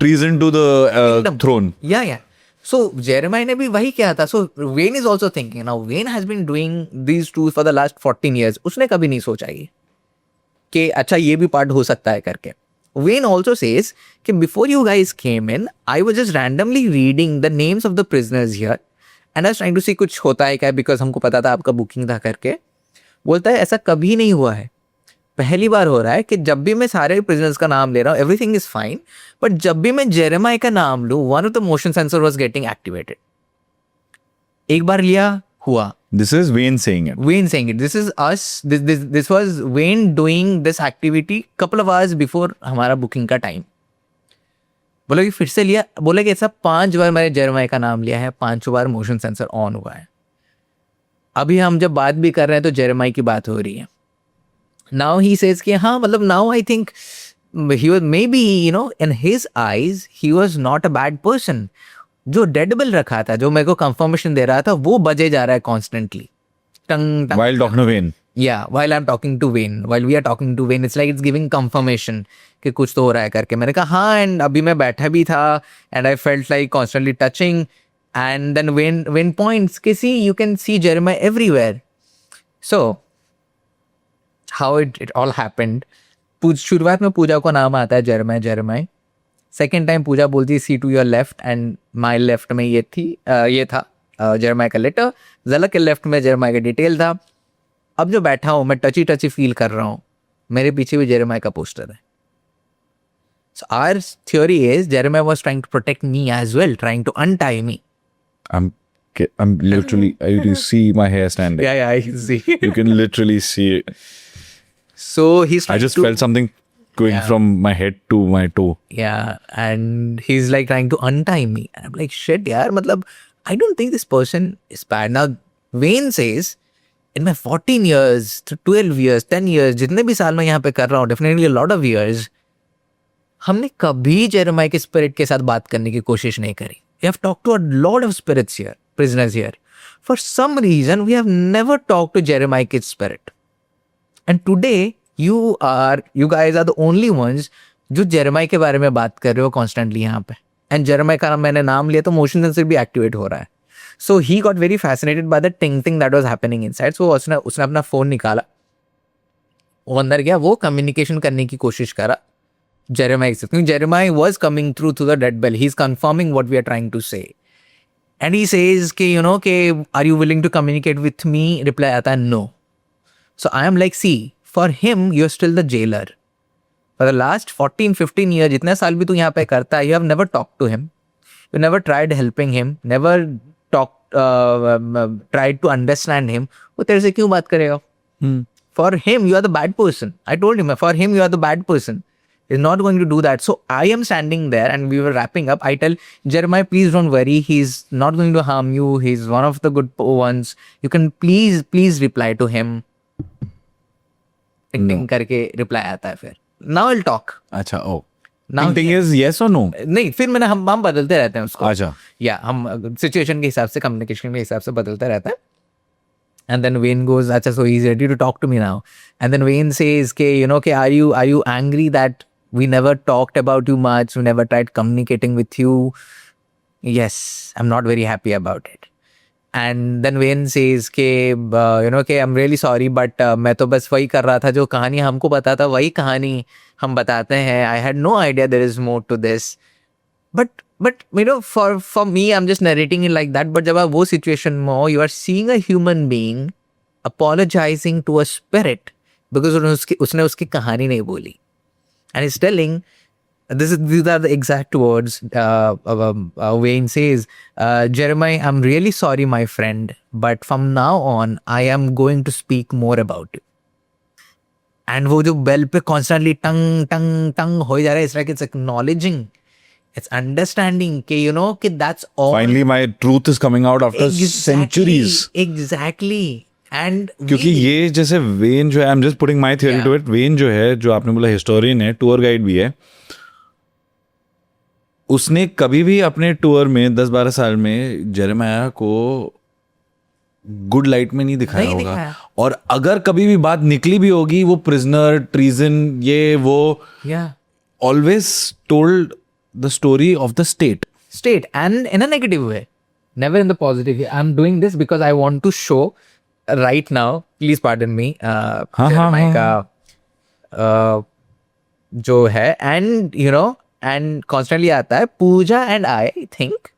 treason to the throne. Yeah. So Jeremiah ने भी वही किया था. So Wayne is also thinking now. Wayne has been doing these tours for the last 14 years. उसने कभी नहीं सोचा ये कि अच्छा ये भी पार्ट हो सकता है करके. Wayne also says कि before you guys came in, I was just randomly reading the names of the prisoners here and I was trying to see कुछ होता है क्या, because हमको पता था आपका बुकिंग था करके. बोलता है ऐसा कभी नहीं हुआ है, पहली बार हो रहा है कि जब भी मैं सारे प्रिजनर्स का नाम ले रहा हूँ एवरीथिंग इज फाइन, बट जब भी मैं जेरेमाय का नाम लूँ one of the motion sensor was getting activated. एक बार लिया हुआ. This is Wayne saying it. Wayne saying it. This is us. This was Wayne doing this activity couple of hours before हमारा बुकिंग का टाइम. बोला कि फिर से लिया. बोला कि ऐसा 5 बार मैंने जेरेमाय का नाम लिया है, 5 बार मोशन सेंसर ऑन हुआ है. अभी हम जब बात भी कर रहे हैं तो जेरेमाय की बात हो रही है. Now he says कि हाँ मतलब now I think he was maybe in his eyes he was not a bad person. जो डेड बिल रखा था, जो मेरे को कंफर्मेशन दे रहा था, वो बजे जा रहा है constantly. While talking to Wayne. Yeah, while I'm talking to Wayne, while we are talking to Wayne, it's like it's giving confirmation कि कुछ तो हो रहा है करके. मैंने कहा हाँ, एंड अभी मैं बैठा भी था and I felt like constantly touching and then Wayne points कि see you can see Jeremiah everywhere. So how it all happened. शुरुआत में पूजा को नाम आता है जेरेमाय. सेकेंड टाइम पूजा बोलती है see to your left and my left में ये था जेरेमाय का लेटर. ज़लक के लेफ्ट में जेरेमाय का डिटेल था. अब जो बैठा हूँ मैं टची फील कर रहा हूँ, मेरे पीछे भी जेरेमाय का पोस्टर है. So our theory is Jeremiah was trying to protect me as well, trying to untie me. I'm literally, you see my hair standing. Yeah, I can see. You can literally see it. So he's I just felt something going from my head to my toe. Yeah, and he's like trying to untie me. And I'm like, shit, yaar, matlab, I don't think this person is bad. Now, Wayne says, in my 14 years, 12 years, 10 years, जितने भी साल मैं यहाँ पे कर रहा हूँ, definitely a lot of years, हमने कभी जेरेमाय के स्पिरिट के साथ बात करने की कोशिश नहीं करी. We have talked to a lot of spirits here, prisoners here. For some reason, we have never talked to Jeremiah's spirit. And today, you guys are the only ones जो जेरेमाय के बारे में बात कर रहे हो कॉन्स्टेंटली यहाँ पे. एंड जेरेमाय का मैंने नाम लिया तो मोशन सेंसर भी एक्टिवेट हो रहा है. So he got very fascinated by the thing that was happening inside. So उसने अपना फोन निकाला, वो अंदर गया, वो कम्युनिकेशन करने की कोशिश करा जेरेमाय से, क्योंकि Jeremiah was coming through the dead bell. He is confirming what we are trying to say. And he says कि कि are you willing to communicate with me. Reply आता है no. So I am like see, for him you're still the jailer. For the last 14-15 years, जितने साल भी तू यहाँ पे करता है, you have never talked to him. You never tried helping him. Never tried to understand him. वो तेरे से क्यों बात करेगा? For him you are the bad person. I told him, for him you are the bad person. He's not going to do that. So I am standing there and we were wrapping up. I tell Jeremiah, please don't worry. He's not going to harm you. He's one of the good ones. You can please reply to him. Ting ting करके reply आता है फिर. Now I'll talk. अच्छा, ओ Now thing is yes और no? नहीं, फिर मैंने हम बदलते रहते हैं उसको. अच्छा. या हम सिचुएशन के हिसाब से, कम्युनिकेशन के हिसाब से बदलते रहते हैं. And then Wayne goes, "Acha, so he's ready to talk to me now." And then Wayne says, "Ke, you know, ke, are you angry that we never talked about you much? We never tried communicating with you?" Yes, I'm not very happy about it. And then Wayne says, "Ke, you know, ke, I'm really sorry, but मैं तो बस वही कर रहा था जो कहानी हमको पता था, वही कहानी हम बताते हैं. I had no idea there is more to this." But you know, for me, I'm just narrating it like that. But जब आप वो situation में हो, you are seeing a human being apologizing to a spirit because उसने उसकी कहानी नहीं बोली, and he's telling, these are the exact words. Wayne says, "Jeremiah, I'm really sorry, my friend, but from now on, I am going to speak more about you." And वो जो bell पे constantly टंग टंग टंग हो जा रहा है, it's like it's acknowledging. It's understanding कि you know कि that's all. Finally my truth is coming out after centuries. Exactly. And क्योंकि ये जैसे वेन जो है, I am just putting my theory to it, when जो है, जो आपने बोला हिस्टोरियन है, टूर गाइड भी है, उसने कभी भी अपने टूर में 10-12 साल में जेरेमाया को गुड लाइट में नहीं दिखाया होगा. और अगर कभी भी बात निकली भी होगी, वो प्रिजनर, ट्रीजन, ये वो, always told the story of the state and in a negative way, never in the positive way. I'm doing this because I want to show right now, please pardon me, Jeremiah का जो है, and you know, and constantly आता है Pooja, and I think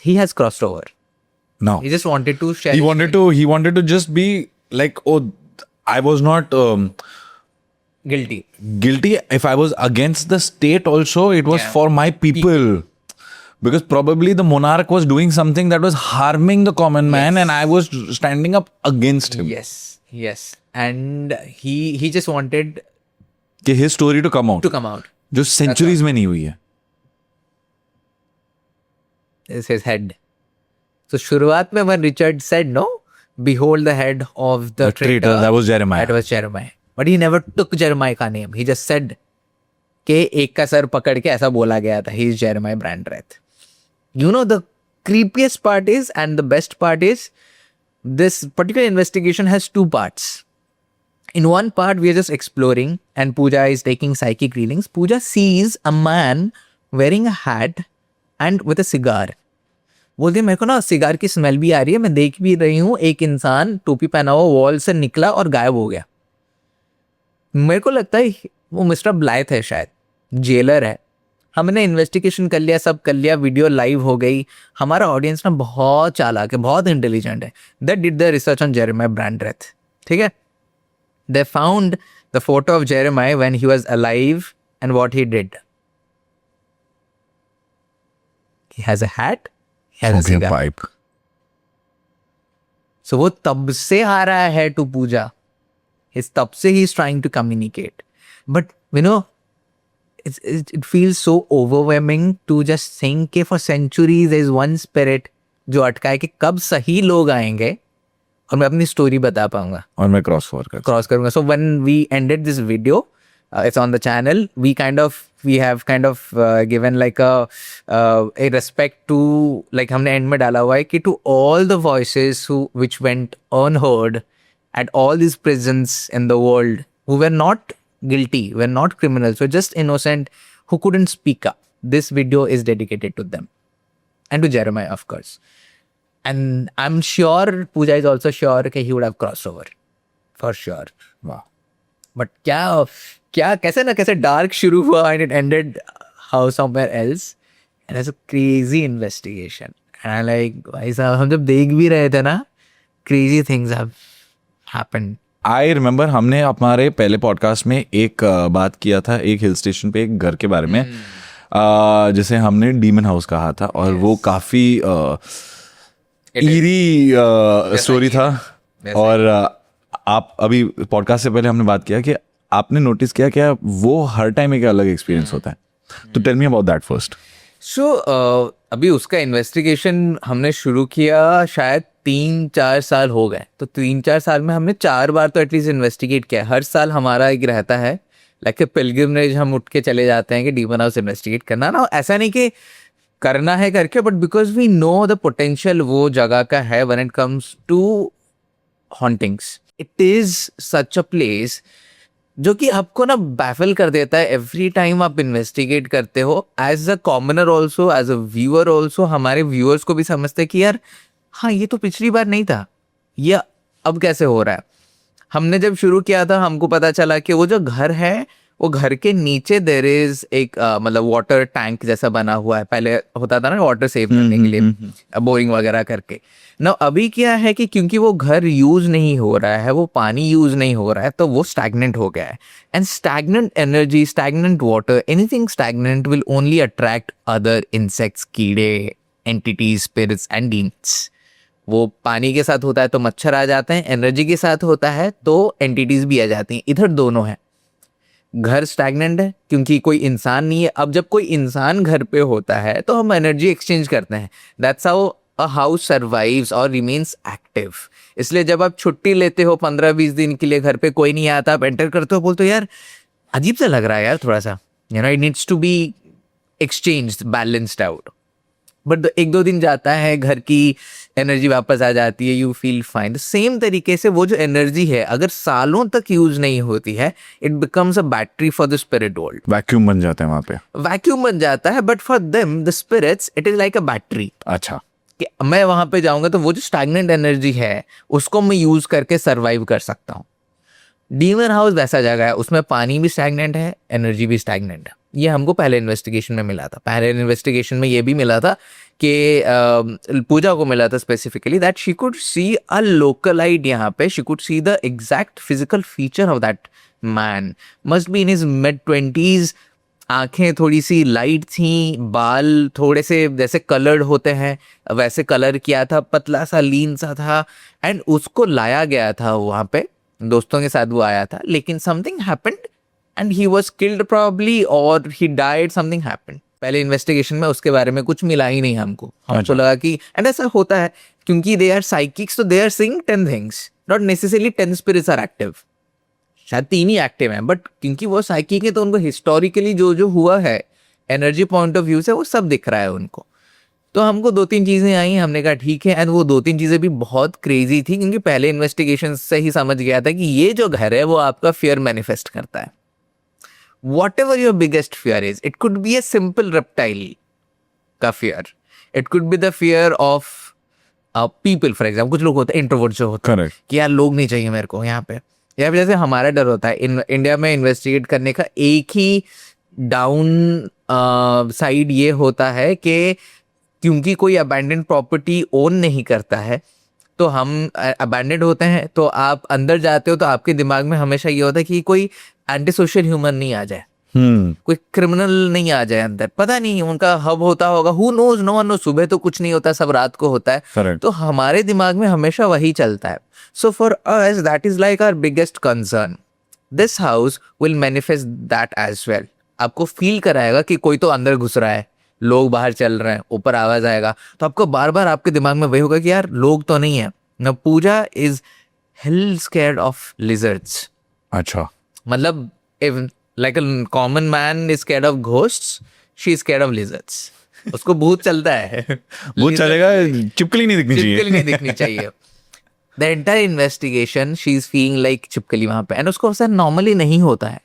he has crossed over now. He just wanted to share, he wanted to just be like, oh, I was not guilty. If I was against the state also, it was for my people. Because probably the monarch was doing something that was harming the common man, and I was standing up against him. Yes. And he just wanted कि his story to come out. जो centuries में नहीं हुई है. Is his head. So शुरुआत में when Richard said, "No, behold the head of the traitor," that was Jeremiah. But he never took Jeremiah का name. He just said के एक का सर पकड़ के ऐसा बोला गया था, he is Jeremiah Brandreth. You know, the creepiest part is, and the best part is, this particular investigation has two parts. In one part, we are just exploring, and Pooja is taking psychic readings. Pooja sees a man wearing a hat and with a cigar. बोलती है, मेरे को ना cigar की smell भी आ रही है, मैं देख भी रही हूँ, एक इंसान टोपी पहना हुआ वॉल से निकला और गायब हो गया. मेरे को लगता है वो मिस्टर ब्लाइथ है, शायद जेलर है. हमने इन्वेस्टिगेशन कर लिया, सब कर लिया, वीडियो लाइव हो गई. हमारा ऑडियंस ना बहुत चालाक है, बहुत इंटेलिजेंट है. They did the research on Jeremiah Brandreth. ठीक है, they found the photo of Jeremiah when he was alive and what he did. He has a hat, he has a cigar, pipe. So वो तब से आ रहा है to पूजा. तब से he is trying to communicate. But you know, it feels so overwhelming to just think कि for centuries there is one spirit जो अटका है कि कब सही लोग आएंगे और मैं अपनी स्टोरी बता पाऊंगा और मैं क्रॉस करूंगा. So when we ended this video, it's on the channel, we have kind of given like a respect to, like हमने end में डाला हुआ है कि to all the voices which went unheard at all these prisons in the world, who were not guilty, were not criminals, were just innocent, who couldn't speak up. This video is dedicated to them. And to Jeremiah, of course. And I'm sure Pooja is also sure that he would have crossed over. For sure. Wow. But क्या कैसे ना कैसे dark शुरू हुआ and it ended how somewhere else. And it's a crazy investigation. And I'm like, भाई साहब, हम जब देख भी रहे थे ना, crazy things have happened. I remember हमने हमारे पहले पॉडकास्ट में एक बात किया था, एक हिल स्टेशन पे एक घर के बारे में, जिसे हमने डीमन हाउस कहा था. और वो काफ़ी ईरी स्टोरी था. और आप अभी पॉडकास्ट से पहले हमने बात किया कि आपने नोटिस किया क्या वो हर टाइम एक अलग एक्सपीरियंस होता है? तो tell me about that first. So अभी उसका इन्वेस्टिगेशन हमने शुरू किया शायद 3-4 साल हो गए, तो 3-4 साल में हमने 4 बार तो एटलीस्ट इन्वेस्टिगेट किया. हर साल हमारा एक रहता है लाइक ए पिलग्रिमेज, हम उठ के चले जाते हैं कि डीमन हाउस इन्वेस्टिगेट करना ना. ऐसा नहीं कि करना है करके, but because we know the potential वो जगह का है when it comes to hauntings. It is such a place जो कि आपको ना बैफल कर देता है एवरी टाइम आप इन्वेस्टिगेट करते हो. As a commoner also, as a viewer also, हमारे व्यूअर्स को भी समझते हैं कि यार हाँ ये तो पिछली बार नहीं था, ये अब कैसे हो रहा है. हमने जब शुरू किया था हमको पता चला कि वो जो घर है वो घर के नीचे देर इज एक मतलब वाटर टैंक जैसा बना हुआ है. पहले होता था ना वाटर सेव करने के लिए बोरिंग वगैरह करके ना. अभी क्या है कि क्योंकि वो घर यूज नहीं हो रहा है, वो पानी यूज नहीं हो रहा है, तो वो स्टैग्नेंट हो गया है. And stagnant energy, stagnant water, anything stagnant will only attract other insects, कीड़े, एंटिटीज, स्पिरिट्स एंड डीमंस. वो पानी के साथ होता है तो मच्छर आ जाते हैं, एनर्जी के साथ होता है तो एंटिटीज भी आ जाती हैं. इधर दोनों है. घर स्टैग्नेंट है क्योंकि कोई इंसान नहीं है. अब जब कोई इंसान घर पे होता है तो हम एनर्जी एक्सचेंज करते हैं. That's how a house survives और रिमेन्स एक्टिव. इसलिए जब आप छुट्टी लेते हो 15-20 दिन के लिए, घर पे कोई नहीं आता, आप एंटर करते हो, बोलते हो यार अजीब सा लग रहा है यार थोड़ा सा, you know it needs to be exchanged, balanced out. But 1-2 दिन जाता है, घर की एनर्जी वापस आ जाती है, यू फील फाइन. सेम तरीके से वो जो एनर्जी है अगर सालों तक यूज नहीं होती है, it becomes a battery for the spirit world. Vacuum बन जाता है वहां पे. वैक्यूम बन जाता है, but for them the spirits it is like a battery. अच्छा. कि मैं वहां पे जाऊंगा तो वो जो स्टैग्नेंट एनर्जी है उसको मैं यूज करके सर्वाइव कर सकता हूँ. डीमन हाउस वैसा जगह है, उसमें पानी भी स्टैग्नेंट है, एनर्जी भी स्टैग्नेंट है. ये हमको पहले इन्वेस्टिगेशन में मिला था. पहले इन्वेस्टिगेशन में ये भी मिला था कि पूजा को मिला था specifically that she could see a localite यहाँ पे. She could see the exact physical feature of that man. Must be in his mid-20s. आंखें थोड़ी सी लाइट थी, बाल थोड़े से जैसे कलर्ड होते हैं वैसे कलर किया था, पतला सा लीन सा था. एंड उसको लाया गया था वहाँ पे, दोस्तों के साथ वो आया था, लेकिन something happened and he was killed probably और ही डाइड. Something happened. पहले इन्वेस्टिगेशन में उसके बारे में कुछ मिला ही नहीं हमको लगा कि एंड ऐसा होता है क्योंकि दे आर साइकिक्स, तो they are seeing 10 things, not necessarily 10 spirits are active. शायद 3 ही एक्टिव हैं, बट क्योंकि वो साइकिक है तो उनको हिस्टोरिकली जो जो हुआ है एनर्जी पॉइंट ऑफ व्यू से वो सब दिख रहा है उनको. तो हमको 2-3 चीजें आई, हमने कहा ठीक है. एंड वो 2-3 चीजें भी बहुत क्रेजी थी क्योंकि पहले इन्वेस्टिगेशन से ही समझ गया था कि ये जो घर है वो आपका फियर मैनिफेस्ट करता है. Whatever your biggest fear is, it could be a simple reptile का fear. It could be the fear of people, for example. कुछ लोग होते हैं इंट्रोवर्ट जो होते हैं कि यार लोग नहीं चाहिए मेरे को यहाँ पे. या फिर जैसे हमारा डर होता है इंडिया में इन्वेस्टिगेट करने का, एक ही डाउन साइड ये होता है कि क्योंकि कोई अबैंडन प्रॉपर्टी ओन नहीं करता है तो हम अबैंडेड होते हैं, तो आप अंदर जाते हो तो आपके दिमाग में हमेशा ये होता है कि कोई एंटी सोशल ह्यूमन नहीं आ जाए, कोई क्रिमिनल नहीं आ जाए अंदर. पता नहीं उनका हब होता होगा, who knows, no one knows. सुबह तो कुछ नहीं होता, सब रात को होता है. Correct. तो हमारे दिमाग में हमेशा वही चलता है. So for us that is like our biggest concern. This house will manifest that as well. आपको फील कराएगा कि कोई तो अंदर घुस रहा है, लोग बाहर चल रहे हैं, ऊपर आवाज आएगा, तो आपको बार बार आपके दिमाग में वही होगा कि यार लोग तो नहीं है ना. Pooja is hell scared of lizards. अच्छा. मतलब like a common man is scared of ghosts, she is scared of lizards. उसको भूत चलता है. वो चलेगा, चिपकली नहीं दिखनी चाहिए. चिपकली नहीं दिखनी चाहिए. The entire investigation she is feeling like चिपकली वहां पे. एंड उसको ऐसा नॉर्मली नहीं होता है.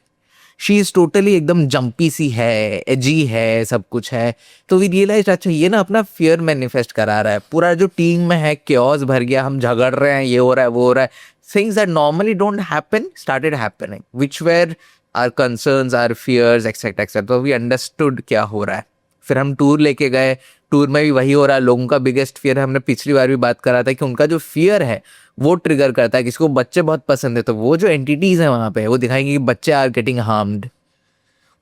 शी इज टोटली एकदम जंपी सी है, एजी है, सब कुछ है. तो वी रियलाइज अच्छा ये ना अपना फियर मैनिफेस्ट करा रहा है. पूरा जो टीम में है क्योस भर गया, हम झगड़ रहे हैं, ये हो रहा है वो हो रहा है. Things that normally don't happen started happening, which were our concerns, our fears et cetera et cetera. तो वी अंडरस्टूड क्या हो रहा है. फिर हम टूर लेके गए, टूर में भी वही हो रहा है. लोगों का बिगेस्ट फियर, हमने पिछली बार भी बात करा था कि उनका जो फियर है वो ट्रिगर करता है. किसी को बच्चे बहुत पसंद है तो वो जो एंटिटीज है वहां पे वो दिखाएंगे कि बच्चे आर गेटिंग हार्म्ड,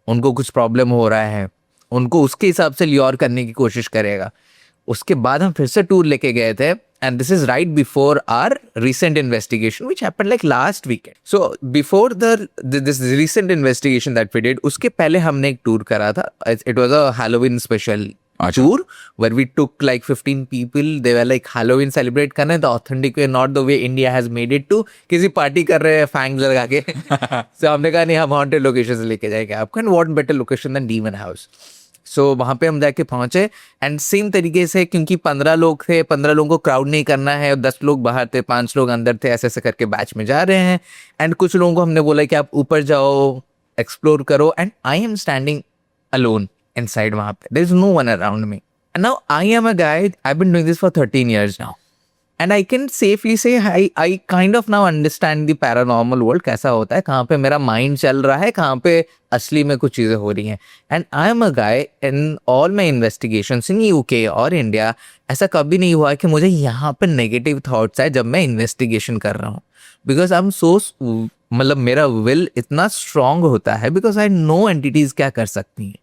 उनको कुछ प्रॉब्लम हो रहा है, उनको उसके हिसाब से ल्योर करने की कोशिश करेगा. उसके बाद हम फिर से टूर लेके गए थे and this is right before our recent investigation which happened like last weekend. So before this recent investigation that we did, उसके पहले हमने एक tour करा था. It was a Halloween special tour where we took like 15 people. They were like Halloween celebrate करना है the authentic way, not the way India has made it to. किसी party कर रहे हैं fangs लगा के. So हमने कहा नहीं, हम haunted locations लेके जाएंगे आपको, and what better location than Demon House. So वहाँ पे हम जाके पहुंचे एंड सेम तरीके से, क्योंकि 15 लोग थे, 15 लोगों को क्राउड नहीं करना है, और 10 लोग बाहर थे, 5 लोग अंदर थे, ऐसे ऐसे करके बैच में जा रहे हैं. एंड कुछ लोगों को हमने बोला कि आप ऊपर जाओ, एक्सप्लोर करो, and I am standing alone inside वहाँ पे. There is no one around me. And now I am a guy, I have been doing this for 13 years now. And I can safely say I kind of now understand the paranormal world कैसा होता है, कहाँ पे मेरा mind चल रहा है, कहाँ पे असली में कुछ चीज़ें हो रही हैं. And I am a guy, in all my investigations in UK और इंडिया, ऐसा कभी नहीं हुआ कि मुझे यहाँ पे नेगेटिव थॉट्स आए जब मैं इन्वेस्टिगेशन कर रहा हूँ. बिकॉज आई एम सो, मतलब मेरा विल इतना स्ट्रांग होता है, बिकॉज आई नो एंटिटीज़ क्या कर सकती हैं.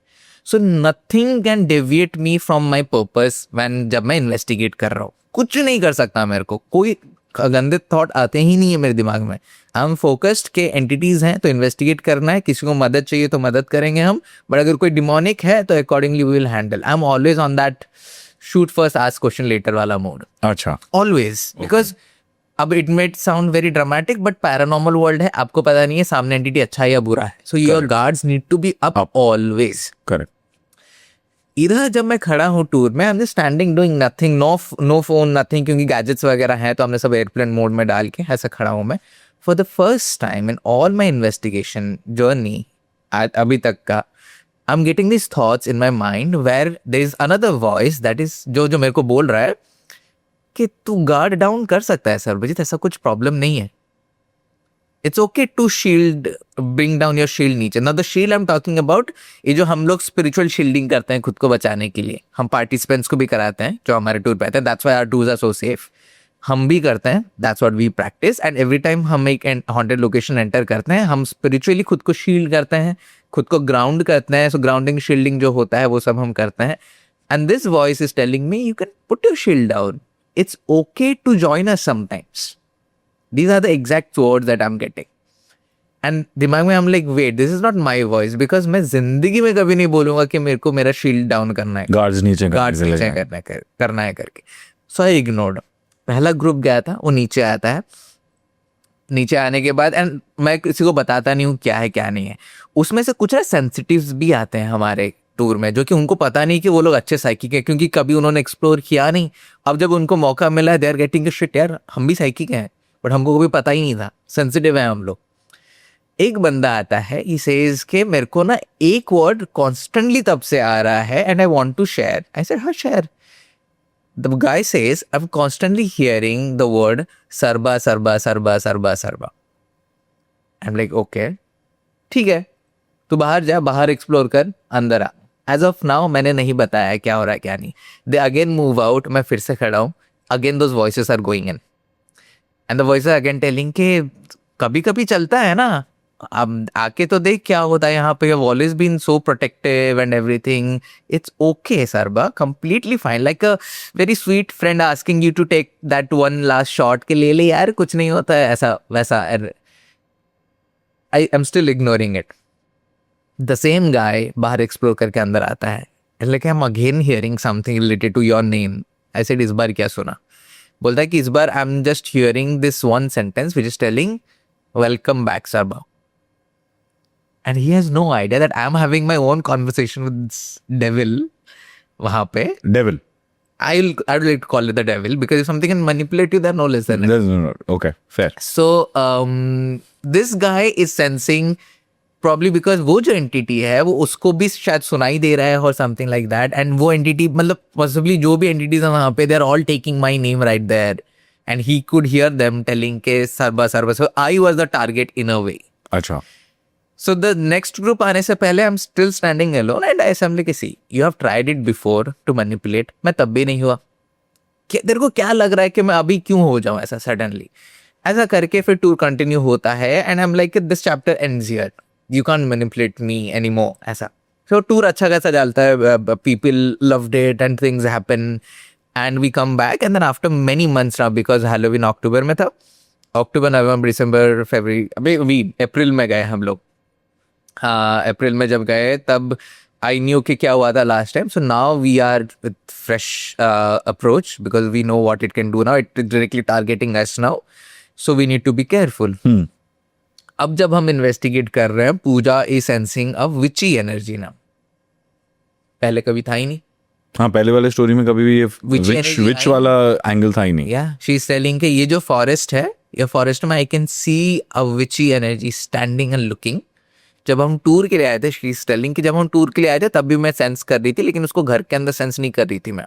So nothing can deviate me from my purpose when, जब मैं इन्वेस्टिगेट कर रहा हूँ. कुछ नहीं कर सकता मेरे को, कोई गंदे थॉट आते ही नहीं है मेरे दिमाग में. हम फोकस्ड के एंटिटीज हैं तो इन्वेस्टिगेट करना है, किसी को मदद चाहिए तो मदद करेंगे हम, बट अगर कोई डिमोनिक है तो accordingly we will handle. I am always on that shoot first ask question later वाला मोड. अच्छा. ऑलवेज, बिकॉज अब it made sound very dramatic, but paranormal world है, आपको पता नहीं है सामने एंटिटी अच्छा है या बुरा है. So your guards need to be up always. Correct. इधर जब मैं खड़ा हूँ टूर में, I am just standing doing nothing, no phone nothing, क्योंकि गैजेट्स वगैरह हैं तो हमने सब एयरप्लेन मोड में डाल के ऐसा खड़ा हूँ मैं. For the first time in all my investigation journey अभी तक का, I am getting this thoughts in my mind where there is another voice that is जो मेरे को बोल रहा है कि तू गार्ड डाउन कर सकता है सर्वजीत, ऐसा कुछ प्रॉब्लम नहीं है. It's okay to shield, bring down your shield नीचे. Now the shield I'm talking about, ये जो हम लोग spiritual shielding करते हैं खुद को बचाने के लिए, हम participants को भी कराते हैं जो हमारे टूर पे आते हैं. That's why our tours are so safe. हम भी करते हैं, that's what we practice. And every time हम एक haunted location enter करते हैं, हम spiritually खुद को shield करते हैं, खुद को ground करते हैं. So grounding, shielding जो होता है वो सब हम करते हैं. And this voice is telling me, you can put your shield down. It's okay to join us sometimes. These are the exact words that I'm getting. And दिमाग में I'm like, wait, this is not my voice, because मैं जिंदगी में कभी नहीं बोलूंगा कि मेरे को मेरा शील्ड डाउन करना है, गार्ड्स नीचे करना है करके. So I ignored. पहला ग्रुप गया था, वो नीचे आता है. नीचे आने के बाद, एंड मैं किसी को बताता नहीं हूँ क्या है क्या नहीं है. उसमें से कुछ ना सेंसिटिव्स भी आते हैं हमारे टूर में, जो कि उनको पता नहीं कि वो लोग अच्छे साइकिक हैं, क्योंकि कभी उन्होंने एक्सप्लोर किया नहीं. अब जब उनको मौका मिला है, दे आर गेटिंग शिट, यार हम भी साइकिक हैं, बट हमको कभी पता ही नहीं था, सेंसिटिव है हम लोग. एक बंदा आता है, ही सेज के मेरे को ना एक वर्ड कॉन्स्टेंटली तब से आ रहा है and I want to share. I said हाँ share. The guy says I am constantly hearing the word सरबा सरबा सरबा सरबा सरबा. आई एम लाइक ओके ठीक है, तू बाहर जा, बाहर एक्सप्लोर कर, अंदर आ. एज ऑफ नाउ मैंने नहीं बताया क्या हो रहा है क्या नहीं. दे अगेन मूव आउट, मैं फिर से खड़ा हूँ. Again those voices are going in and the voice again telling के कभी कभी चलता है ना, अब आके तो देख क्या होता है यहाँ पे. You've always been so protective and everything. It's okay, Sarba. Completely fine. Like a very sweet friend asking you to take that one last shot के ले यार, कुछ नहीं होता है, ऐसा वैसा. I am still ignoring it. The same guy बाहर explore करके अंदर आता है. Like I'm again hearing something related to your name. I said इस बार क्या सुना? बोलता है कि इस बार I'm just hearing this one sentence which is telling welcome back, Sarba. And he has no idea that I'm having my own conversation with this devil. वहाँ पे devil. I would like to call it the devil, because if something can manipulate you, then no listen. No. Okay, fair. So this guy is sensing, probably because वो जो entity है वो उसको भी शायद सुनाई दे रहा है or something like that. And वो entity, मतलब possibly जो भी entities हैं वहाँ पे, they are all taking my name right there. And he could hear them telling के Sarba Sarba. So I was the target in a way. अच्छा. So the next group आने से पहले I'm still standing alone and I am like, see, you have tried it before to manipulate. मैं तब भी नहीं हुआ. तेरे को क्या लग रहा है कि मैं अभी क्यों हो जाऊं ऐसा सडनली? ऐसा करके फिर टूर कंटिन्यू होता है and I'm like, this chapter ends here. You can't manipulate me anymore. ऐसा. So टूर अच्छा खासा चलता है. People loved it and things happen. And we come back and then after many months now, because Halloween अक्टूबर में था, अक्टूबर नवंबर दिसंबर फरवरी, अभी अप्रैल में गए हम लोग। हाँ, अप्रैल में जब गए तब आई न्यू कि क्या हुआ था last time. So now we are with fresh approach because we know what it can do now, it directly targeting us now, so we need to be careful. अब जब हम इन्वेस्टिगेट कर रहे हैं, Pooja is sensing a witchy energy ना, पहले कभी था ही नहीं। हाँ, पहले वाले स्टोरी में कभी भी ये energy विच आई वाला एंगल था ही नहीं। या शी इज टेलिंग कि ये जो फॉरेस्ट है, ये फॉरेस्ट में I can see a witchy energy standing and looking. जब हम टूर के लिए आए थे, शी इज टेलिंग कि जब हम टूर के लिए आए थे तब भी मैं सेंस कर रही थी, लेकिन उसको घर के अंदर सेंस नहीं कर रही थी मैं।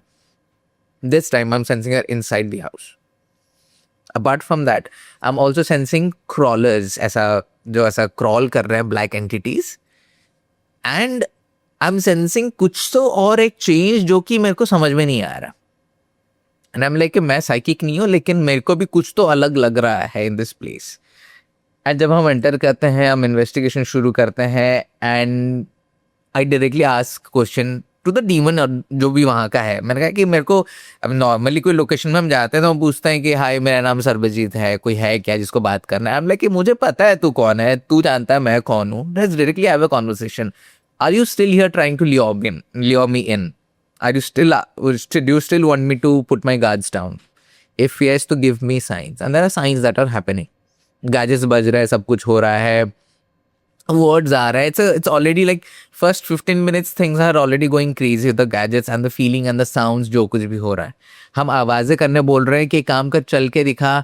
This time I am sensing her inside the house. Apart from that I am also sensing crawlers, ऐसा क्रॉल कर रहे हैं black entities, and I M sensing कुछ तो और एक चेंज जो कि मेरे को समझ में नहीं आ रहा। एंड आई एम लाइक मैं साइकिक नहीं हूँ, लेकिन मेरे को भी कुछ तो अलग लग रहा है इन दिस प्लेस। एंड जब हम एंटर करते हैं, हम इन्वेस्टिगेशन शुरू करते हैं, and I directly ask question to the demon जो भी वहाँ का है। मैंने कहा कि मेरे को, अब नॉर्मली कोई लोकेशन में हम जाते हैं तो हम पूछते हैं कि हाय मेरा नाम सर्वजीत है, कोई है क्या जिसको बात करना है। आई एम लाइक कि मुझे पता है तू कौन है, तू जानता है मैं कौन हूँ। Let's directly have a conversation. Are you still here trying to lure me in? Do you still want me to put my guards down? If yes, to give me signs. And there are signs that are happening. Gadgets बज रहे हैं, सब कुछ हो रहा है, words आ रहा है. It's already like first 15 minutes things are already going crazy with the gadgets and the feeling and the sounds जो कुछ भी हो रहा है. हम आवाज़ें करने बोल रहे हैं कि काम कर चल के दिखा.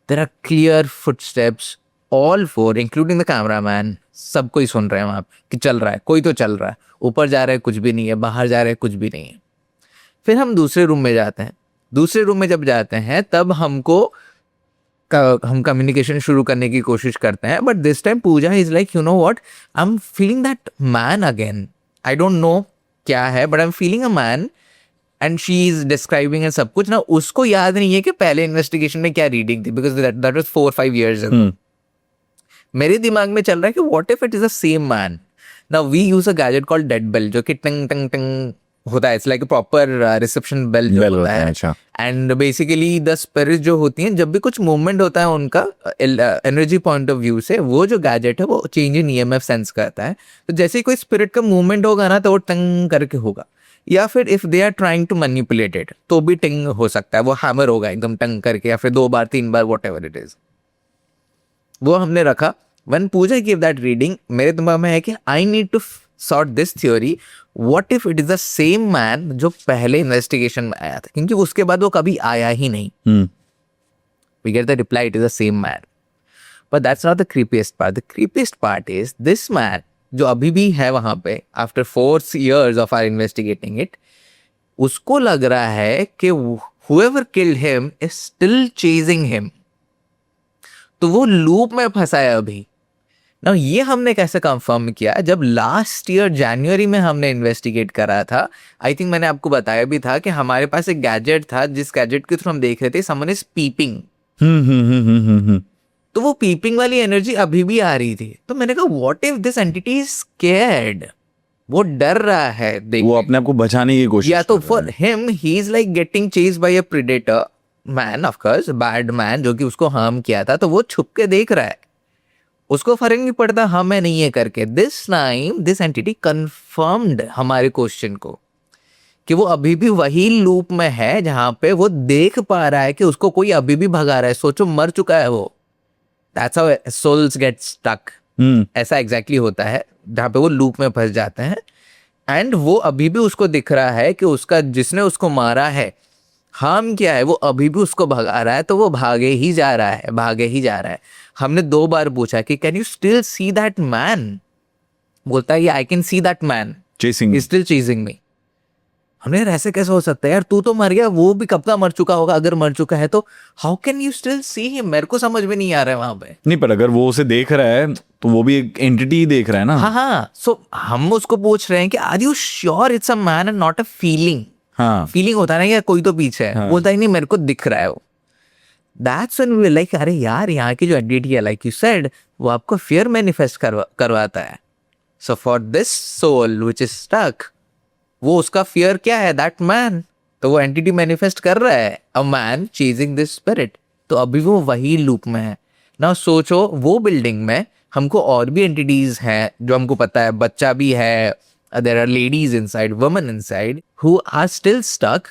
There are clear footsteps. All four, including the cameraman, सब कोई सुन रहे हैं वहाँ पे कि चल रहा है, कोई तो चल रहा है. ऊपर जा रहा है कुछ भी नहीं है, बाहर जा रहा है कुछ भी नहीं है. फिर हम दूसरे रूम में जाते हैं. दूसरे रूम में जब जाते हैं तब हम कम्युनिकेशन शुरू करने की कोशिश करते हैं. But this time Pooja is like, you know what, I am feeling that man again. I don't know क्या है, but I am feeling a man. And she is describing सब कुछ ना. उसको याद नहीं है कि पहले इन्वेस्टिगेशन में क्या रीडिंग थी, because that was 4-5 years ago. मेरे दिमाग में चल रहा है कि what if it is the same man. Now we use a gadget called dead bell, जो कि टंग टंग टंग होता है. It's like a proper reception bell जो होता है. एंड बेसिकली द स्पिरिट जो होती हैं, जब भी कुछ मूवमेंट होता है उनका एनर्जी पॉइंट ऑफ व्यू से, वो जो गैजेट है वो चेंज इन ईएमएफ सेंस करता है. तो जैसे ही कोई स्पिरिट का मूवमेंट होगा ना, तो वो टंग करके होगा. या फिर if they are trying to manipulate it, तो भी टंग हो सकता है. वो हैमर होगा एकदम टंग करके, या फिर 2 बार 3 बार वॉट एवर इट इज. वो हमने रखा. When Pooja gave that reading, मेरे दिमाग में है कि I need to sort this theory. What if it is the same man जो पहले इन्वेस्टिगेशन में आया था, क्योंकि उसके बाद वो कभी आया ही नहीं. We get the reply, it is the same man. But that's not the creepiest part. The creepiest part is this man जो अभी भी है वहाँ पे after 4 years of our investigating it, उसको लग रहा है कि whoever killed him is still chasing him. तो वो लूप में फंसा है अभी. Now, ये हमने कैसे कंफर्म किया? जब लास्ट ईयर जनवरी में हमने इन्वेस्टिगेट करा था, आई थिंक मैंने आपको बताया भी था कि हमारे पास एक गैजेट था, जिस गैजेट के थ्रू हम देख रहे थे समवन इज पीपिंग. तो वो पीपिंग वाली एनर्जी अभी भी आ रही थी. तो मैंने कहा what if this entity is scared, वो डर रहा है, वो अपने आप को बचाने की कोशिश. या तो for him he is like getting chased by a predator man, of course bad man, जो कि उसको हार्म किया था. तो वो छुप के देख रहा है, उसको फर्क नहीं पड़ता हाँ मैं नहीं है करके. This time this entity confirmed हमारे क्वेश्चन को कि वो अभी भी वही लूप में है जहां पे वो देख पा रहा है कि उसको कोई अभी भी भगा रहा है. सोचो मर चुका है वो. That's how souls get stuck. ऐसा एग्जैक्टली होता है जहां पे वो लूप में फंस जाते हैं. एंड वो अभी भी उसको दिख रहा है कि उसका जिसने उसको मारा है हार्म किया है, वो अभी भी उसको भगा रहा है. तो वो भागे ही जा रहा है. हमने 2 बार पूछा कि can you still see that man. बोलता है I can see that man chasing, still chasing me. हमने यार ऐसे कैसे हो सकता है यार, तू तो मर गया, वो भी कब का मर चुका होगा. अगर मर चुका है तो how can you still see him. मेरे को समझ में नहीं आ रहा है वहां पे. नहीं, पर अगर वो उसे देख रहा है तो वो भी एक एंटिटी देख रहा है ना. हाँ. सो हम उसको पूछ रहे हैं कि are you sure it's a man and not a feeling. हाँ, फीलिंग होता है ना, या कोई तो पीछे है. बोलता ही नहीं मेरे को दिख रहा है वो. That's when we like, अरे यार यहाँ की जो एंटिटी है, like you said, वो आपको fear manifest करवाता है. So for this soul which is stuck, वो उसका fear क्या है? That man. तो वो एंटिटी मैनिफेस्ट कर रहा है a man chasing this spirit, तो अभी वो वही लूप में है ना। सोचो वो बिल्डिंग में हमको और भी एंटिटीज हैं जो हमको पता है, बच्चा भी है, there are ladies inside, women inside who are still stuck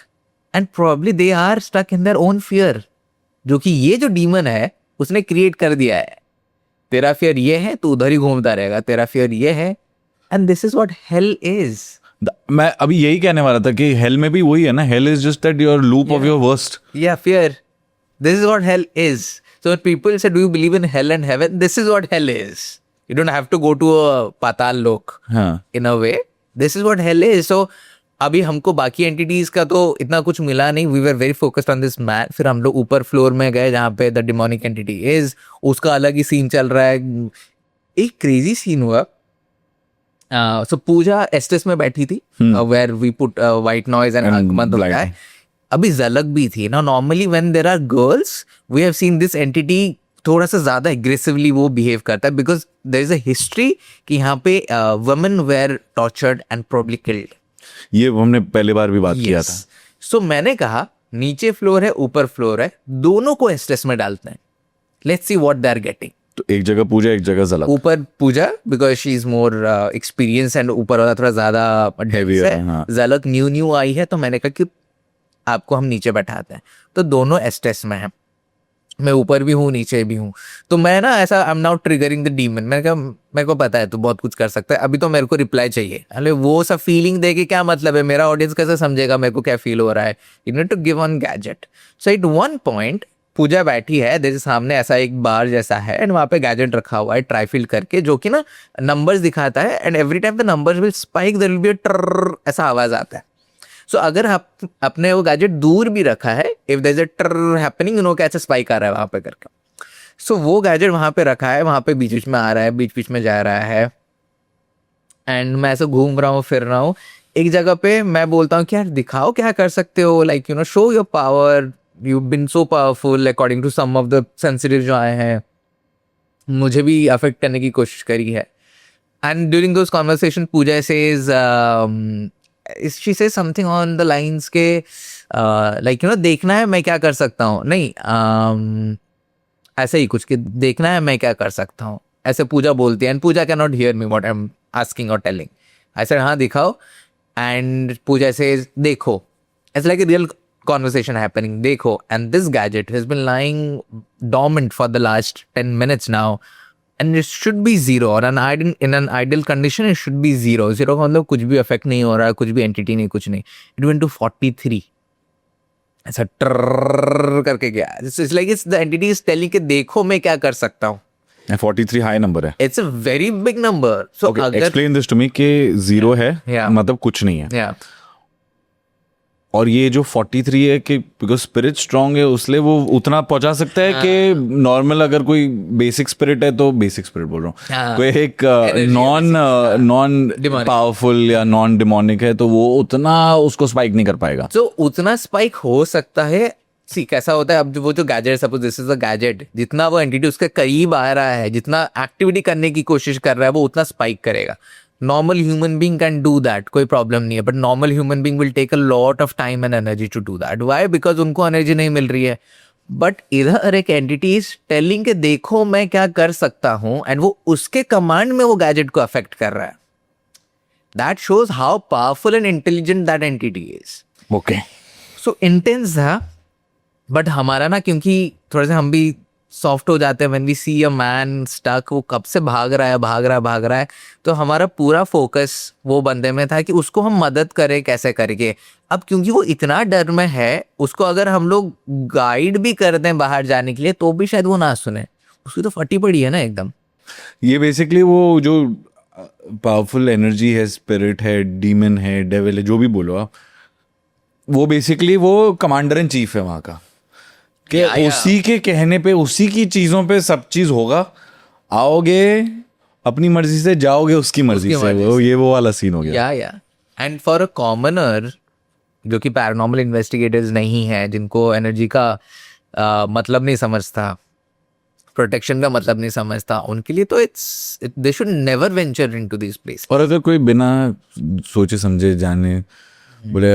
and probably they are stuck in their own fear, जो कि ये जो डीमन है उसने क्रिएट कर दिया है। तेरा फियर ये है तो उधर ही घूमता रहेगा, तेरा फियर ये है, and this is what hell is. मैं अभी यही कहने वाला था कि हेल में भी वही है ना, hell is just that your loop of your worst. Yeah, fear. This is what hell is. So when people say, do you believe in hell and heaven? This is what hell is. You don't have to go to a patal lok. हाँ In a way, this is what hell is. So अभी हमको बाकी entities का तो इतना कुछ मिला नहीं. We were very focused on this man. फिर हम लोग ऊपर फ्लोर में गए जहाँ पे the demonic entity is. उसका अलग ही सीन चल रहा है. एक क्रेजी सीन हुआ. So पूजा एस्टेस में बैठी थी, where we put white noise and आगमन होता है. अभी झलक भी थी ना. Normally when there are girls we have seen this entity थोड़ा सा ज्यादा एग्रेसिवली वो बिहेव करता है, because there is a history कि यहाँ पे women were tortured and probably killed. ये हमने पहले बार भी बात किया था. सो मैंने कहा नीचे फ्लोर है ऊपर फ्लोर है, दोनों को एस्टेस में डालते हैं. Let's see what they are getting. तो एक जगह पूजा एक जगह झलक. ऊपर Pooja because she is more experience and ऊपर वाला थोड़ा ज्यादा Heavier है, हाँ. झलक न्यू आई है, तो मैंने कहा कि आपको हम नीचे बैठाते हैं. तो दोनों एस्टेस में हैं, मैं ऊपर भी हूँ नीचे भी हूँ. तो मैं ना ऐसा I am now triggering the demon. मैंने कहा मेरे को पता है तू बहुत कुछ कर सकता है, अभी तो मेरे को रिप्लाई चाहिए. अरे वो सब फीलिंग दे के क्या मतलब है, मेरा ऑडियंस कैसे समझेगा मेरे को क्या फील हो रहा है. You need to give on gadget. So at one point Pooja बैठी है, जैसे सामने ऐसा एक बार जैसा है एंड वहाँ पे गैजेट रखा हुआ है ट्राईफिल करके, जो कि ना नंबर्स दिखाता है and every time the numbers will spike there will be a ट्रर ऐसा आवाज आता है. सो अगर आप अपने वो गैजेट दूर भी रखा है, इफ देयर इज अ ट्रर हैपनिंग, यू नो कैसे स्पाइक आ रहा है वहां पे करके. सो वो गैजेट वहां पे रखा है, वहां पे बीच बीच में आ रहा है, बीच बीच में जा रहा है, एंड मैं ऐसे घूम रहा हूँ फिर रहा हूँ. एक जगह पे मैं बोलता हूँ कि यार दिखाओ क्या कर सकते हो, like you know show your power, you been so powerful according to some of the sensitive जो आए हैं, मुझे भी अफेक्ट करने की कोशिश करी है. And during those conversation Pooja says she says something on the lines के like you know देखना है मैं क्या कर सकता हूँ, नहीं ऐसे ही कुछ कि देखना है मैं क्या कर सकता हूँ, ऐसे पूजा बोलती है. And Pooja can not hear me what I am asking और टेलिंग. आई सेड हाँ दिखाओ. एंड पूजा सेज देखो, it's like a real conversation happening, देखो. And this gadget has been lying dormant for the last 10 minutes now. And it should be zero. और in an ideal condition it should be zero. Zero का मतलब कुछ भी effect नहीं हो रहा है, कुछ भी entity नहीं, कुछ नहीं. It went to 43. ऐसा ट्रर करके गया. It's like the entity is telling कि देखो मैं क्या कर सकता हूँ. 43 हाई नंबर है. It's a very big number. So Okay, अगर explain this to me कि जीरो है Yeah. मतलब कुछ नहीं है. yeah. और ये जो 43 है कि बिकॉज स्पिरिट स्ट्रांग है उसलिए वो उतना पहुंचा सकता है कि नॉर्मल अगर कोई बेसिक स्पिरिट है तो बेसिक स्पिरिट बोल रहा हूँ, हाँ. कोई एक नॉन Demonic. पावरफुल या नॉन डिमोनिक है तो वो उतना उसको स्पाइक नहीं कर पाएगा. तो उतना स्पाइक हो सकता है. सी कैसा होता है, अब वो जो gadget, suppose this is a gadget, जितना वो एंटिटी उसके करीब आ रहा है, जितना एक्टिविटी करने की कोशिश कर रहा है, वो उतना स्पाइक करेगा. Normal human being can do that, कोई प्रॉब्लम नहीं है. But normal human being will take a lot of time and energy to do that. Why? Because उनको एनर्जी नहीं मिल रही है. बट इधर एक एंटिटी इज टेलिंग के देखो मैं क्या कर सकता हूं, एंड वो उसके कमांड में वो गैजेट को अफेक्ट कर रहा है. That shows how powerful and intelligent that entity is. Okay. So intense था. बट हमारा ना, क्योंकि थोड़ा सा हम भी सॉफ्ट हो जाते हैं when we see a man stuck, वो कब से भाग रहा है, तो हमारा पूरा फोकस वो बंदे में था कि उसको हम मदद करें कैसे करके. अब क्योंकि वो इतना डर में है, उसको अगर हम लोग गाइड भी कर दें बाहर जाने के लिए तो भी शायद वो ना सुने. उसकी तो फटी पड़ी है ना एकदम. ये बेसिकली वो जो पावरफुल एनर्जी है, स्पिरिट है, डीमन है, डेविल है, जो भी बोलो आप, वो बेसिकली वो कमांडर इन चीफ है वहाँ का, कि उसी के कहने पे, उसी की चीजों पे सब चीज होगा. आओगे अपनी मर्जी से, जाओगे उसकी मर्जी से. वो ये वो वाला सीन हो गया. या एंड फॉर अ कॉमनर जो कि पैरानॉर्मल इन्वेस्टिगेटर्स नहीं है, जिनको एनर्जी का मतलब नहीं समझता, प्रोटेक्शन का मतलब नहीं समझता, उनके लिए तो they should never venture into this place. और अगर कोई बिना सोचे समझे जाने बोले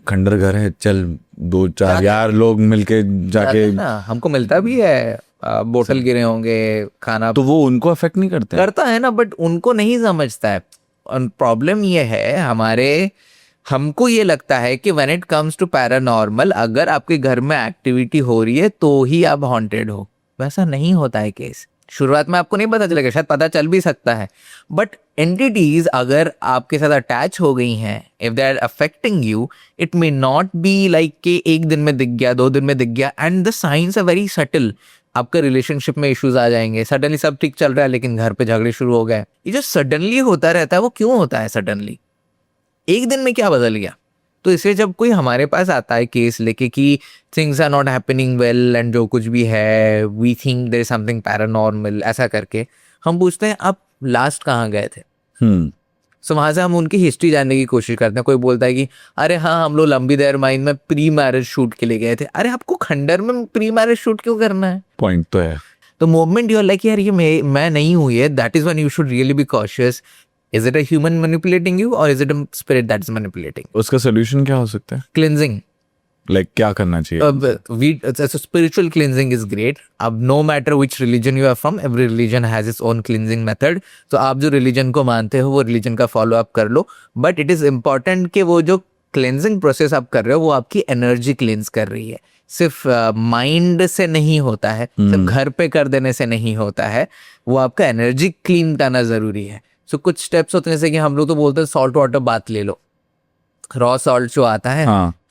खंडर घर है, चल 2-4 यार लोग मिलके जाके, ना हमको मिलता भी है, बोतल गिरे होंगे, खाना तो वो उनको अफेक्ट नहीं करते हैं? करता है ना, बट उनको नहीं समझता है। प्रॉब्लम ये है हमको ये लगता है कि when it comes to paranormal, अगर आपके घर में एक्टिविटी हो रही है तो ही आप हॉन्टेड हो, वैसा नहीं होता है केस। शुरुआत में आपको नहीं पता चलेगा, शायद पता चल भी सकता है, बट एंटिटीज अगर आपके साथ अटैच हो गई हैं, if they are affecting you, it may not be like कि एक दिन में दिख गया, 2 दिन में दिख गया, and the science are very subtle. आपका रिलेशनशिप में इश्यूज आ जाएंगे, सडनली सब ठीक चल रहा है लेकिन घर पे झगड़े शुरू हो गए। ये जो सडनली होता रहता है वो क्यों होता है सडनली, एक दिन में क्या बदल गया? तो इसलिए जब कोई हमारे पास आता है केस लेके कि things are not happening well and जो कुछ भी है, we think there is something paranormal, ऐसा करके हम पूछते हैं आप लास्ट कहाँ गए थे। सो वहां से हम उनकी हिस्ट्री जानने की कोशिश करते हैं। कोई बोलता है कि अरे हाँ हम लोग लंबी देर माइन में प्री मैरिज शूट के लिए गए थे। अरे आपको खंडर में प्री मैरिज शूट क्यों करना है? पॉइंट तो है। तो मोमेंट यू आर लाइक यार ये मैं नहीं हूँ ये, that is when you should really be cautious. Is it a human manipulating you or is it a spirit that's manipulating? उसका सोल्यूशन क्या हो सकता है? Cleansing. Like क्या करना चाहिए? So spiritual cleansing is great. अब no matter which religion you are from, every religion has its own cleansing method. तो आप जो religion को मानते हो वो religion का follow up कर लो. But it is important कि वो जो cleansing process आप कर रहे हो वो आपकी energy cleanse कर रही है. सिर्फ माइंड से नहीं होता है, सिर्फ घर पे कर देने से नहीं होता है, वो आपका एनर्जी क्लीन करना जरूरी है। सो कुछ स्टेप्स होते हैं जैसे कि हम लोग तो बोलते हैं सॉल्ट वाटर बाथ ले लो, रॉ सॉल्ट जो आता है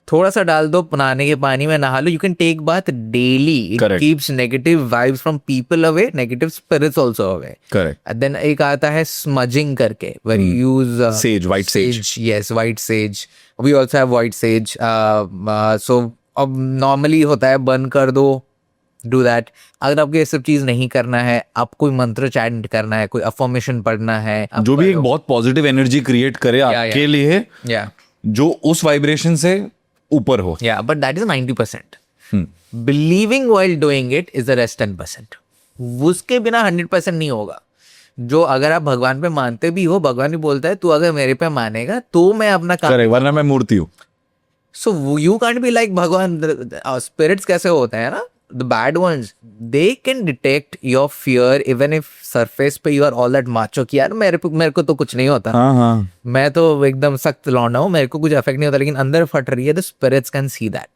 थोड़ा सा डाल दो, नहाने के पानी में नहा लो, you can take bath daily, it keeps negative vibes from people away, negative spirits also away. Correct. Then एक आता है स्मजिंग करके, where you use sage, white sage. Yes, white sage, we also have white sage. So अब normally होता है burn कर दो, do that. अगर आपको ये सब चीज नहीं करना है, आप कोई मंत्र चैंट करना है, कोई अफर्मेशन पढ़ना है, जो भी एक बहुत पॉजिटिव एनर्जी क्रिएट करे आपके लिए, जो उस वाइब्रेशन से ऊपर हो। But that is 90%। Believing while doing it is the rest 10%। उसके बिना 100% नहीं होगा। जो अगर आप भगवान पे मानते भी हो, भगवान भी बोलता है तू अगर मेरे पे मानेगा तो मैं अपना काम करें, वरना मैं मूर्ति हूँ। So you can't be like भगवान। spirits कैसे होते हैं ना, the bad ones, they can detect your fear even if surface पे you are all that macho कि यार मेरे को तो कुछ नहीं होता, मैं तो एकदम सख्त लौंडा हूँ, मेरे को कुछ अफेक्ट नहीं होता, लेकिन अंदर फट रही है। the spirits can see that.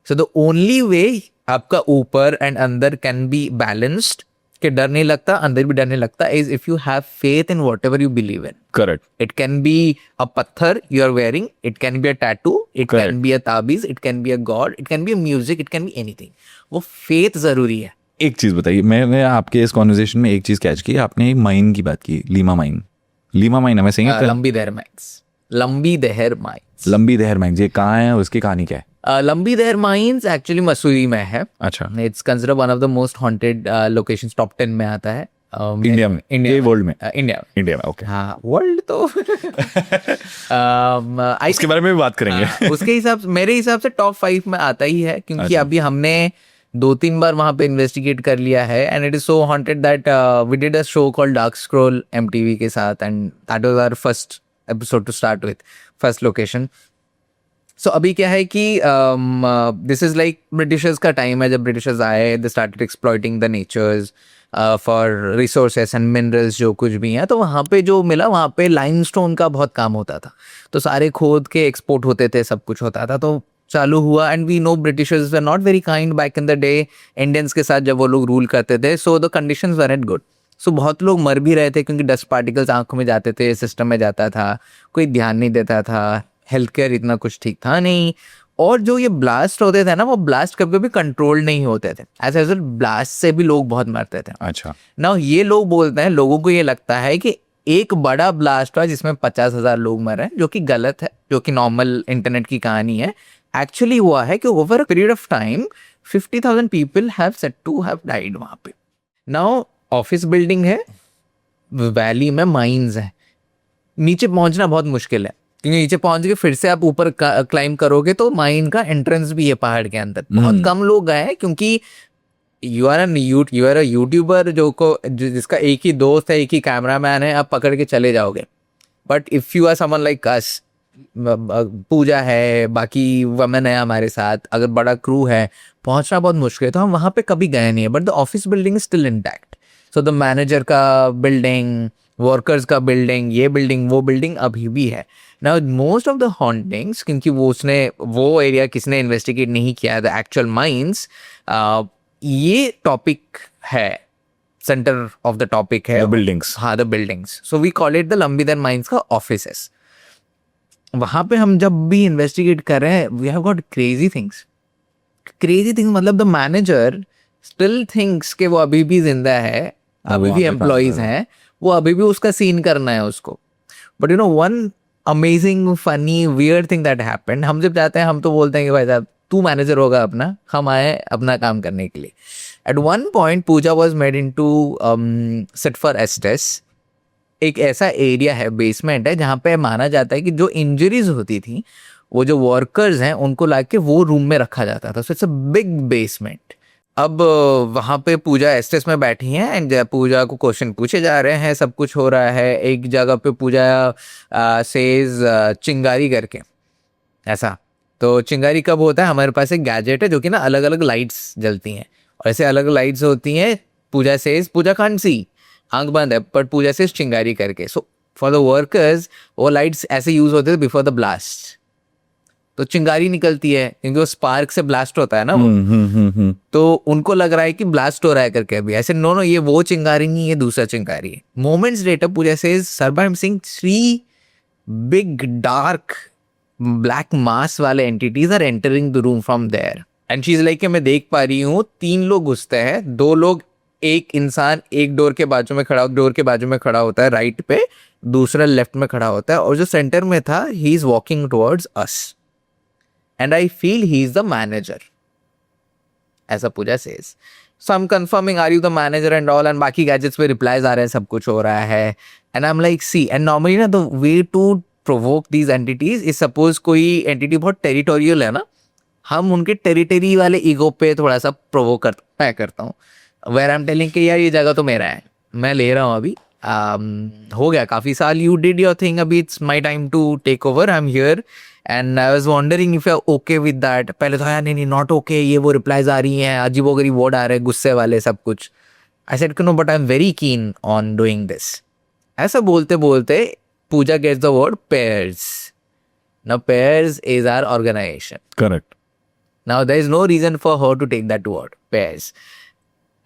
So the only way आपका ऊपर एंड अंदर can be balanced, कि डर नहीं लगता, अंदर भी डर नहीं लगता, is if you have faith in whatever you believe in. Correct. It can be a पत्थर you are wearing, it can be a tattoo, it Correct. can be a ताबीज, it can be a god, it can be a music, it can be anything. वो faith जरूरी है। एक चीज बताइए, मैंने आपके इस कॉन्वर्सेशन में एक चीज कैच की, आपने माइन की बात की, लीमा माइन हमें सही है? लंबी देहर माइंस। लंबी देहर माइंस ये कहाँ है, उसकी कहानी क्या है? लंबी देहर माइंस एक्चुअली मसूरी में है। अच्छा। It's consider one of the most haunted locations, top 10 में आता है। इंडिया में? वर्ल्ड में? इंडिया में। ओके। हाँ, वर्ल्ड तो इसके बारे में भी बात करेंगे। उसके हिसाब से, मेरे हिसाब से टॉप 5 में आता ही है, क्योंकि अभी हमने 2-3 बार वहां पे इन्वेस्टिगेट कर लिया है, and it is so haunted that we did a show called dark scroll MTV के साथ, and that was our first episode to start with, first location. So अभी क्या है कि दिस इज लाइक ब्रिटिशर्स का टाइम है, जब Britishers आए, they started exploiting the natures for resources and minerals, जो कुछ भी हैं। तो वहाँ पे जो मिला, वहाँ पे लाइमस्टोन का बहुत काम होता था, तो सारे खोद के एक्सपोर्ट होते थे, सब कुछ होता था। तो चालू हुआ, and we know Britishers were not very kind back in the day Indians के साथ जब वो लोग रूल करते थे। So the conditions were not good. सो बहुत लोग मर भी रहे थे, क्योंकि डस्ट पार्टिकल्स आंखों में जाते थे, सिस्टम में जाता था, कोई ध्यान नहीं देता था, हेल्थ केयर इतना कुछ ठीक था नहीं। और जो ये ब्लास्ट होते थे ना, वो ब्लास्ट कभी भी कंट्रोल नहीं होते थे, एज रिजल्ट ब्लास्ट से भी लोग बहुत मरते थे। अच्छा। ना ये लोग बोलते हैं, लोगों को ये लगता है कि एक बड़ा ब्लास्ट हुआ जिसमें 50,000 लोग मरे, जो कि गलत है, जो कि नॉर्मल इंटरनेट की कहानी है। एक्चुअली हुआ है कि over a period of time 50,000 people have said to have died वहां पे। नाउ ऑफिस बिल्डिंग है, वैली में माइंस है, नीचे पहुंचना बहुत मुश्किल है, क्योंकि नीचे पहुंच के फिर से आप ऊपर क्लाइंब करोगे तो माइन का एंट्रेंस भी है पहाड़ के अंदर। बहुत कम लोग गए हैं, क्योंकि यू आर अ यूट्यूबर जिसका एक ही दोस्त है, एक ही कैमरामैन है, आप पकड़ के चले जाओगे। But if you are someone like us, Pooja है, बाकी वमेन है हमारे साथ, अगर बड़ा क्रू है, पहुंचना बहुत मुश्किल है, तो हम वहाँ पे कभी गए नहीं है. But the office building is still intact. So the manager का बिल्डिंग, वर्कर्स का बिल्डिंग, ये बिल्डिंग, वो बिल्डिंग अभी भी है. Now most of the hauntings, क्योंकि वो एरिया किसने इन्वेस्टिगेट नहीं किया, द एक्चुअल माइंस, ये टॉपिक है, सेंटर ऑफ द टॉपिक है The buildings. हाँ, the buildings. So we call it the Lambidhar mines का ऑफिसेस. वहां पे हम जब भी इन्वेस्टिगेट कर रहे हैं, we have got crazy things. मतलब द मैनेजर स्टिल थिंक्स कि वो अभी भी जिंदा है, अभी भी एम्प्लॉइज हैं, वो अभी भी उसका सीन करना है उसको. But you know one amazing funny weird thing that happened, हम जब जाते हैं हम तो बोलते हैं कि भाई साहब तू मैनेजर होगा अपना, हम आए अपना काम करने के लिए. At one point Pooja was made in to sit for एस्टेस. एक ऐसा एरिया है, बेसमेंट है, जहाँ पे माना जाता है कि जो इंजरीज होती थी, वो जो वर्कर्स हैं उनको लाके वो रूम में रखा जाता था. So it's a big basement. अब वहाँ पे पूजा एस्टेस में बैठी हैं एंड पूजा को क्वेश्चन पूछे जा रहे हैं, सब कुछ हो रहा है. एक जगह पे पूजा सेज चिंगारी करके ऐसा. तो चिंगारी कब होता है, हमारे पास एक गैजेट है जो कि ना अलग अलग लाइट्स जलती हैं, और ऐसे अलग लाइट्स होती हैं. पूजा सेज, पूजा कांट सी, आंख बंद है, बट पूजा सेज चिंगारी करके. सो फॉर द वर्कर्स वो लाइट्स ऐसे यूज होते थे बिफोर द ब्लास्ट. तो चिंगारी निकलती है क्योंकि वो स्पार्क से ब्लास्ट होता है ना वो. तो उनको लग रहा है कि ब्लास्ट हो रहा है करके. अभी ऐसे नो ये वो चिंगारी नहीं, ये दूसरा चिंगारी है. Moments later Pooja says, sir I am seeing 3 big dark black mass वाले entities are entering the room from there. And she is like मैं देख पा रही हूँ 3 लोग घुसते हैं, 2 लोग, एक इंसान एक डोर के बाजू में खड़ा होता है राइट पे, दूसरा लेफ्ट में खड़ा होता है, और जो सेंटर में था he is walking towards us and I feel he is the manager, ऐसा Pooja says. So I am confirming are you the manager and all, and बाकी गैजेट्स पे रिप्लाईज आ रहे हैं, सब कुछ हो रहा है. And I am like see, and normally ना the way to provoke these entities is, suppose कोई एंटिटी बहुत टेरिटोरियल है ना, हम उनके टेरिटरी वाले ईगो पे थोड़ा सा प्रोवोक करता हूँ. वेर आई एम टेलिंग कि यार ये जगह तो मेरा है, मैं ले रहा हूँ अभी, हो गया काफ़ी साल, यू डिड योर थिंग, अभी it's my time to take over, I am here. And I was wondering if you are okay with that. पहले तो यार नहीं नॉट ओके, ये वो रिप्लाईज आ रही हैं, अजीबोगरीब वर्ड आ रहे हैं, गुस्से वाले सब कुछ. I said no but I am very keen on doing this. ऐसा बोलते बोलते Pooja gets the word pairs. Now pairs is our organisation. Correct. Now there is no reason for her to take that word, pairs.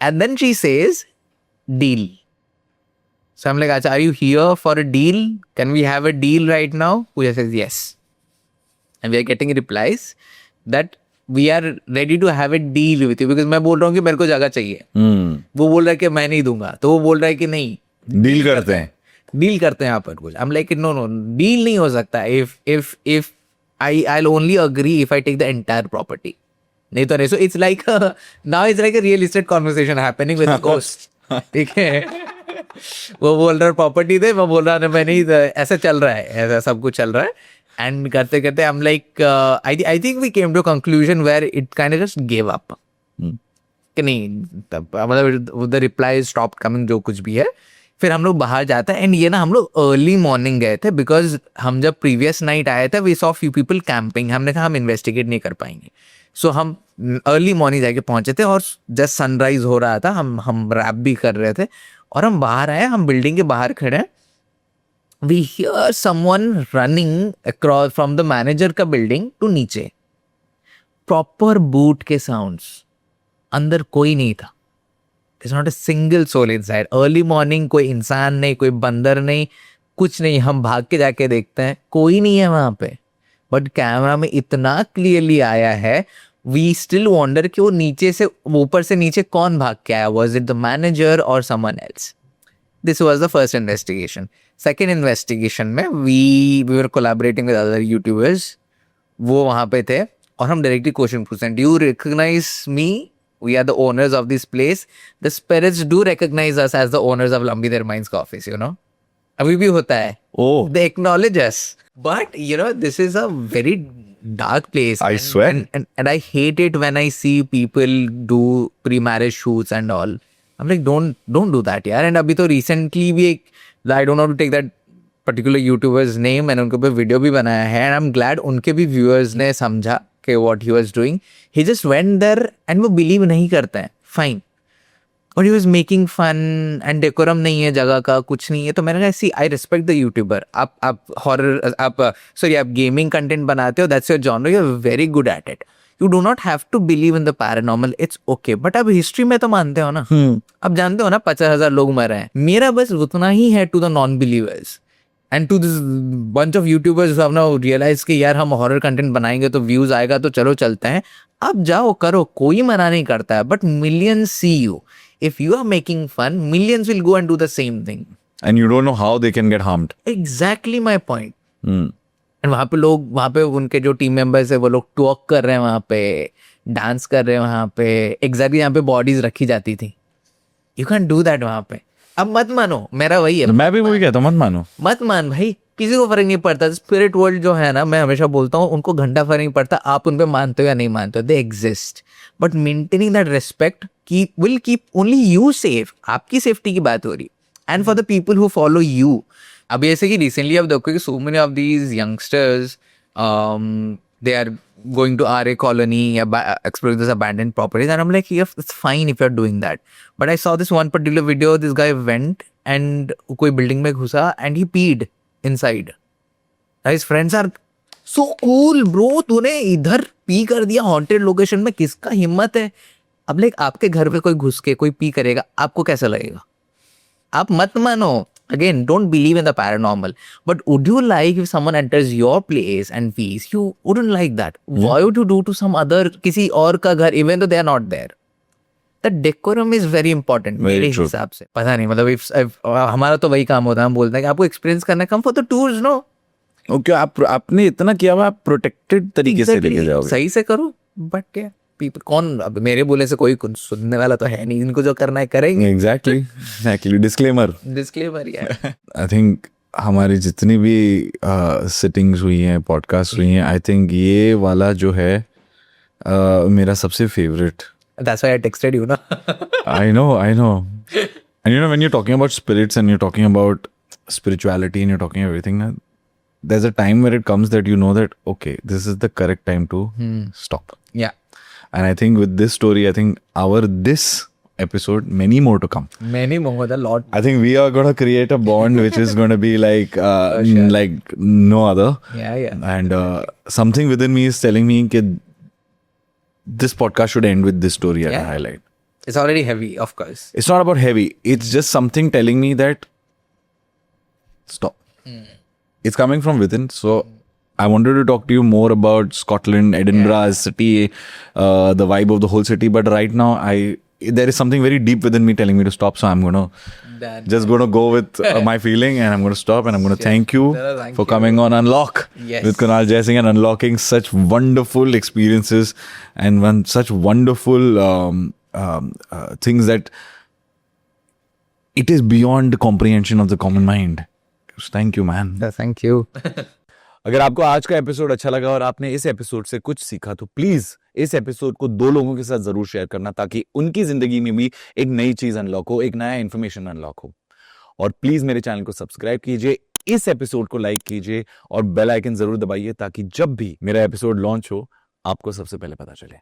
And then she says, deal. So I'm like, Acha, are you here for a deal? Can we have a deal right now? Pooja says, yes. And we are getting replies that we are ready to have a deal with you. Because मैं बोल रहा हूँ कि मेरे को जगह चाहिए. वो बोल रहा है कि मैं नहीं दूंगा. तो वो बोल रहा है कि नहीं. डील करते हैं. डील करते हैं यहाँ पर कुछ. I'm like, no, डील नहीं हो सकता. If I'll only agree if I take the entire property. नहीं तो नहीं. So it's like now it's like a real estate conversation happening with the ghost. ठीक है. वो बोल रहा है प्रॉपर्टी दे, मैं बोल रहा है मैं नहीं. ऐसा चल रहा है, ऐसा सब कुछ चल रहा है. एंड करते करते I'm like I think we came to a conclusion where it kind of just gave up. कि नहीं, मतलब the replies stopped coming, जो कुछ भी है. फिर हम लोग बाहर जाते हैं. एंड ये ना हम लोग अर्ली मॉर्निंग गए थे, बिकॉज हम जब प्रीवियस नाइट आए थे we saw few people camping. हमने कहा हम इन्वेस्टिगेट नहीं कर पाएंगे. सो हम अर्ली मॉर्निंग जाके पहुंचे थे और जस्ट सनराइज हो रहा था. हम रैप भी कर रहे थे और हम बाहर आए. हम बिल्डिंग के बाहर खड़े हैं. We hear someone running across from the manager का बिल्डिंग टू नीचे. प्रॉपर बूट के साउंड्स. अंदर कोई नहीं था. There's not a single soul inside. Early morning, कोई इंसान नहीं, कोई बंदर नहीं, कुछ नहीं. हम भाग के जाके देखते हैं, कोई नहीं है वहां पे. बट कैमरा में इतना क्लियरली आया है, वी स्टिल वॉन्डर कि वो नीचे से ऊपर से नीचे कौन भाग के आया. वॉज इट द मैनेजर और someone else? This was the first investigation. Second investigation में we were collaborating with other YouTubers. वो वहां पे थे और हम डायरेक्टली क्वेश्चन पूछते हैं, do you recognise me? We are the owners of this place. The spirits do recognize us as the owners of Lambidhar Mines का office, you know. अभी भी होता है. Oh. They acknowledge us. But, you know, this is a very dark place. I swear. And I hate it when I see people do pre-marriage shoots and all. I'm like, don't do that, yaar. And अभी तो recently भी एक, I don't want to take that particular YouTubers name, मैंने उनके ऊपर video भी बनाया है, एंड आई एम ग्लैड उनके भी व्यूअर्स ने समझा कि what he was doing. He just went there and वो बिलीव नहीं करते हैं, फाइन, और he was making fun and decorum नहीं है जगह का, कुछ नहीं है. तो मैंने कहा see I respect the YouTuber. आप हॉरर, आप गेमिंग कंटेंट बनाते हो, that's your genre, you are very good at it. You do not have to believe in the paranormal, it's okay. But अब हिस्ट्री में तो मानते हो ना, अब जानते हो ना 50,000 लोग मरे हैं. मेरा बस उतना ही है to the non believers and to this bunch of YouTubers who have now realise कि यार हम हॉरर कंटेंट बनाएंगे तो व्यूज आएगा तो चलो चलते हैं. अब जाओ करो, कोई मना नहीं करता है, but millions see you. If you are making fun, millions will go and do the same thing. And you don't know how they can get harmed. Exactly my point. Hmm. And वहाँ पे लोग, वहाँ पे उनके जो team members है वो लोग टॉक कर रहे हैं वहाँ पे, डांस कर रहे हैं वहाँ पे, एग्जैक्टली यहाँ पे बॉडीज रखी जाती थी. You can't do that वहाँ पे. अब मत मानो, मेरा वही है, मैं भी वही कहता हूँ, मत मानो. मत मान भाई, किसी को फर्क नहीं पड़ता. स्पिरिट वर्ल्ड जो है ना, मैं हमेशा बोलता हूँ उनको घंटा फर्क नहीं पड़ता आप उन पे मानते हो या नहीं मानते हो, they exist. But maintaining that respect will keep only you safe. आपकी सेफ्टी की बात हो रही, and for the people who follow you. अब ऐसे कि रिसेंटली आप देखो कि so many of these youngsters they are going to RA colony, exploring this abandoned properties, and I'm like, yeah, it's fine if you're doing that. But I saw this one particular video, this guy went and कोई building में घुसा and he peed inside. His friends are so cool, bro, तूने इधर P कर दिया haunted location में, किसका हिम्मत है? अब लाइक आपके घर पे कोई घुस के कोई पी करेगा, आपको कैसा लगेगा? आप मत मानो. Again, don't believe in the paranormal. But would you like if someone enters your place and pees? You wouldn't like that. Why would you do to some other, किसी और का घर, even though they are not there? The decorum is very important. मेरे हिसाब से. पता नहीं, मतलब if हमारा तो वही काम होता है, हम बोलते हैं कि आपको एक्सपीरियंस करना है, come for the tours, no? Okay, आपने इतना किया हुआ, आप प्रोटेक्टेड तरीके से लेके जाओगे. सही से करो. बट क्या कौन, अब मेरे बोले से कोई सुनने वाला तो है नहीं, इनको जो करना है करेंगे. एग्जैक्टली डिस्क्लेमर यार. आई थिंक हमारी जितनी भी सिटिंग्स हुई हैं, पॉडकास्ट हुई हैं, आई थिंक ये वाला जो है मेरा सबसे favourite. That's why I texted you, na? I know. And you know, when you're talking about spirits and you're talking about spirituality and you're talking everything, there's a time where it comes that you know that, okay, this is the correct time to stop. Yeah. And I think with this story, I think this episode, many more to come. Many more, a lot. I think we are going to create a bond which is going to be like sure. like no other. Yeah. And something within me is telling me that this podcast should end with this story at a highlight. It's already heavy, of course. It's not about heavy. It's just something telling me that stop. It's coming from within. So I wanted to talk to you more about Scotland, Edinburgh, city, the vibe of the whole city. But right now, there is something very deep within me telling me to stop. So I'm gonna go with my feeling, and I'm gonna stop, and I'm gonna thank you for coming on Unlock with Kunal Jaising and unlocking such wonderful experiences and such wonderful things that it is beyond the comprehension of the common mind. Thank you, man. Thank you. अगर आपको आज का episode अच्छा लगा और आपने इस episode से कुछ सीखा तो प्लीज इस एपिसोड को 2 लोगों के साथ जरूर शेयर करना, ताकि उनकी जिंदगी में भी एक नई चीज अनलॉक हो, एक नया इन्फॉर्मेशन अनलॉक हो. और प्लीज मेरे चैनल को सब्सक्राइब कीजिए, इस एपिसोड को लाइक कीजिए और बेल आइकन जरूर दबाइए, ताकि जब भी मेरा एपिसोड लॉन्च हो आपको सबसे पहले पता चले.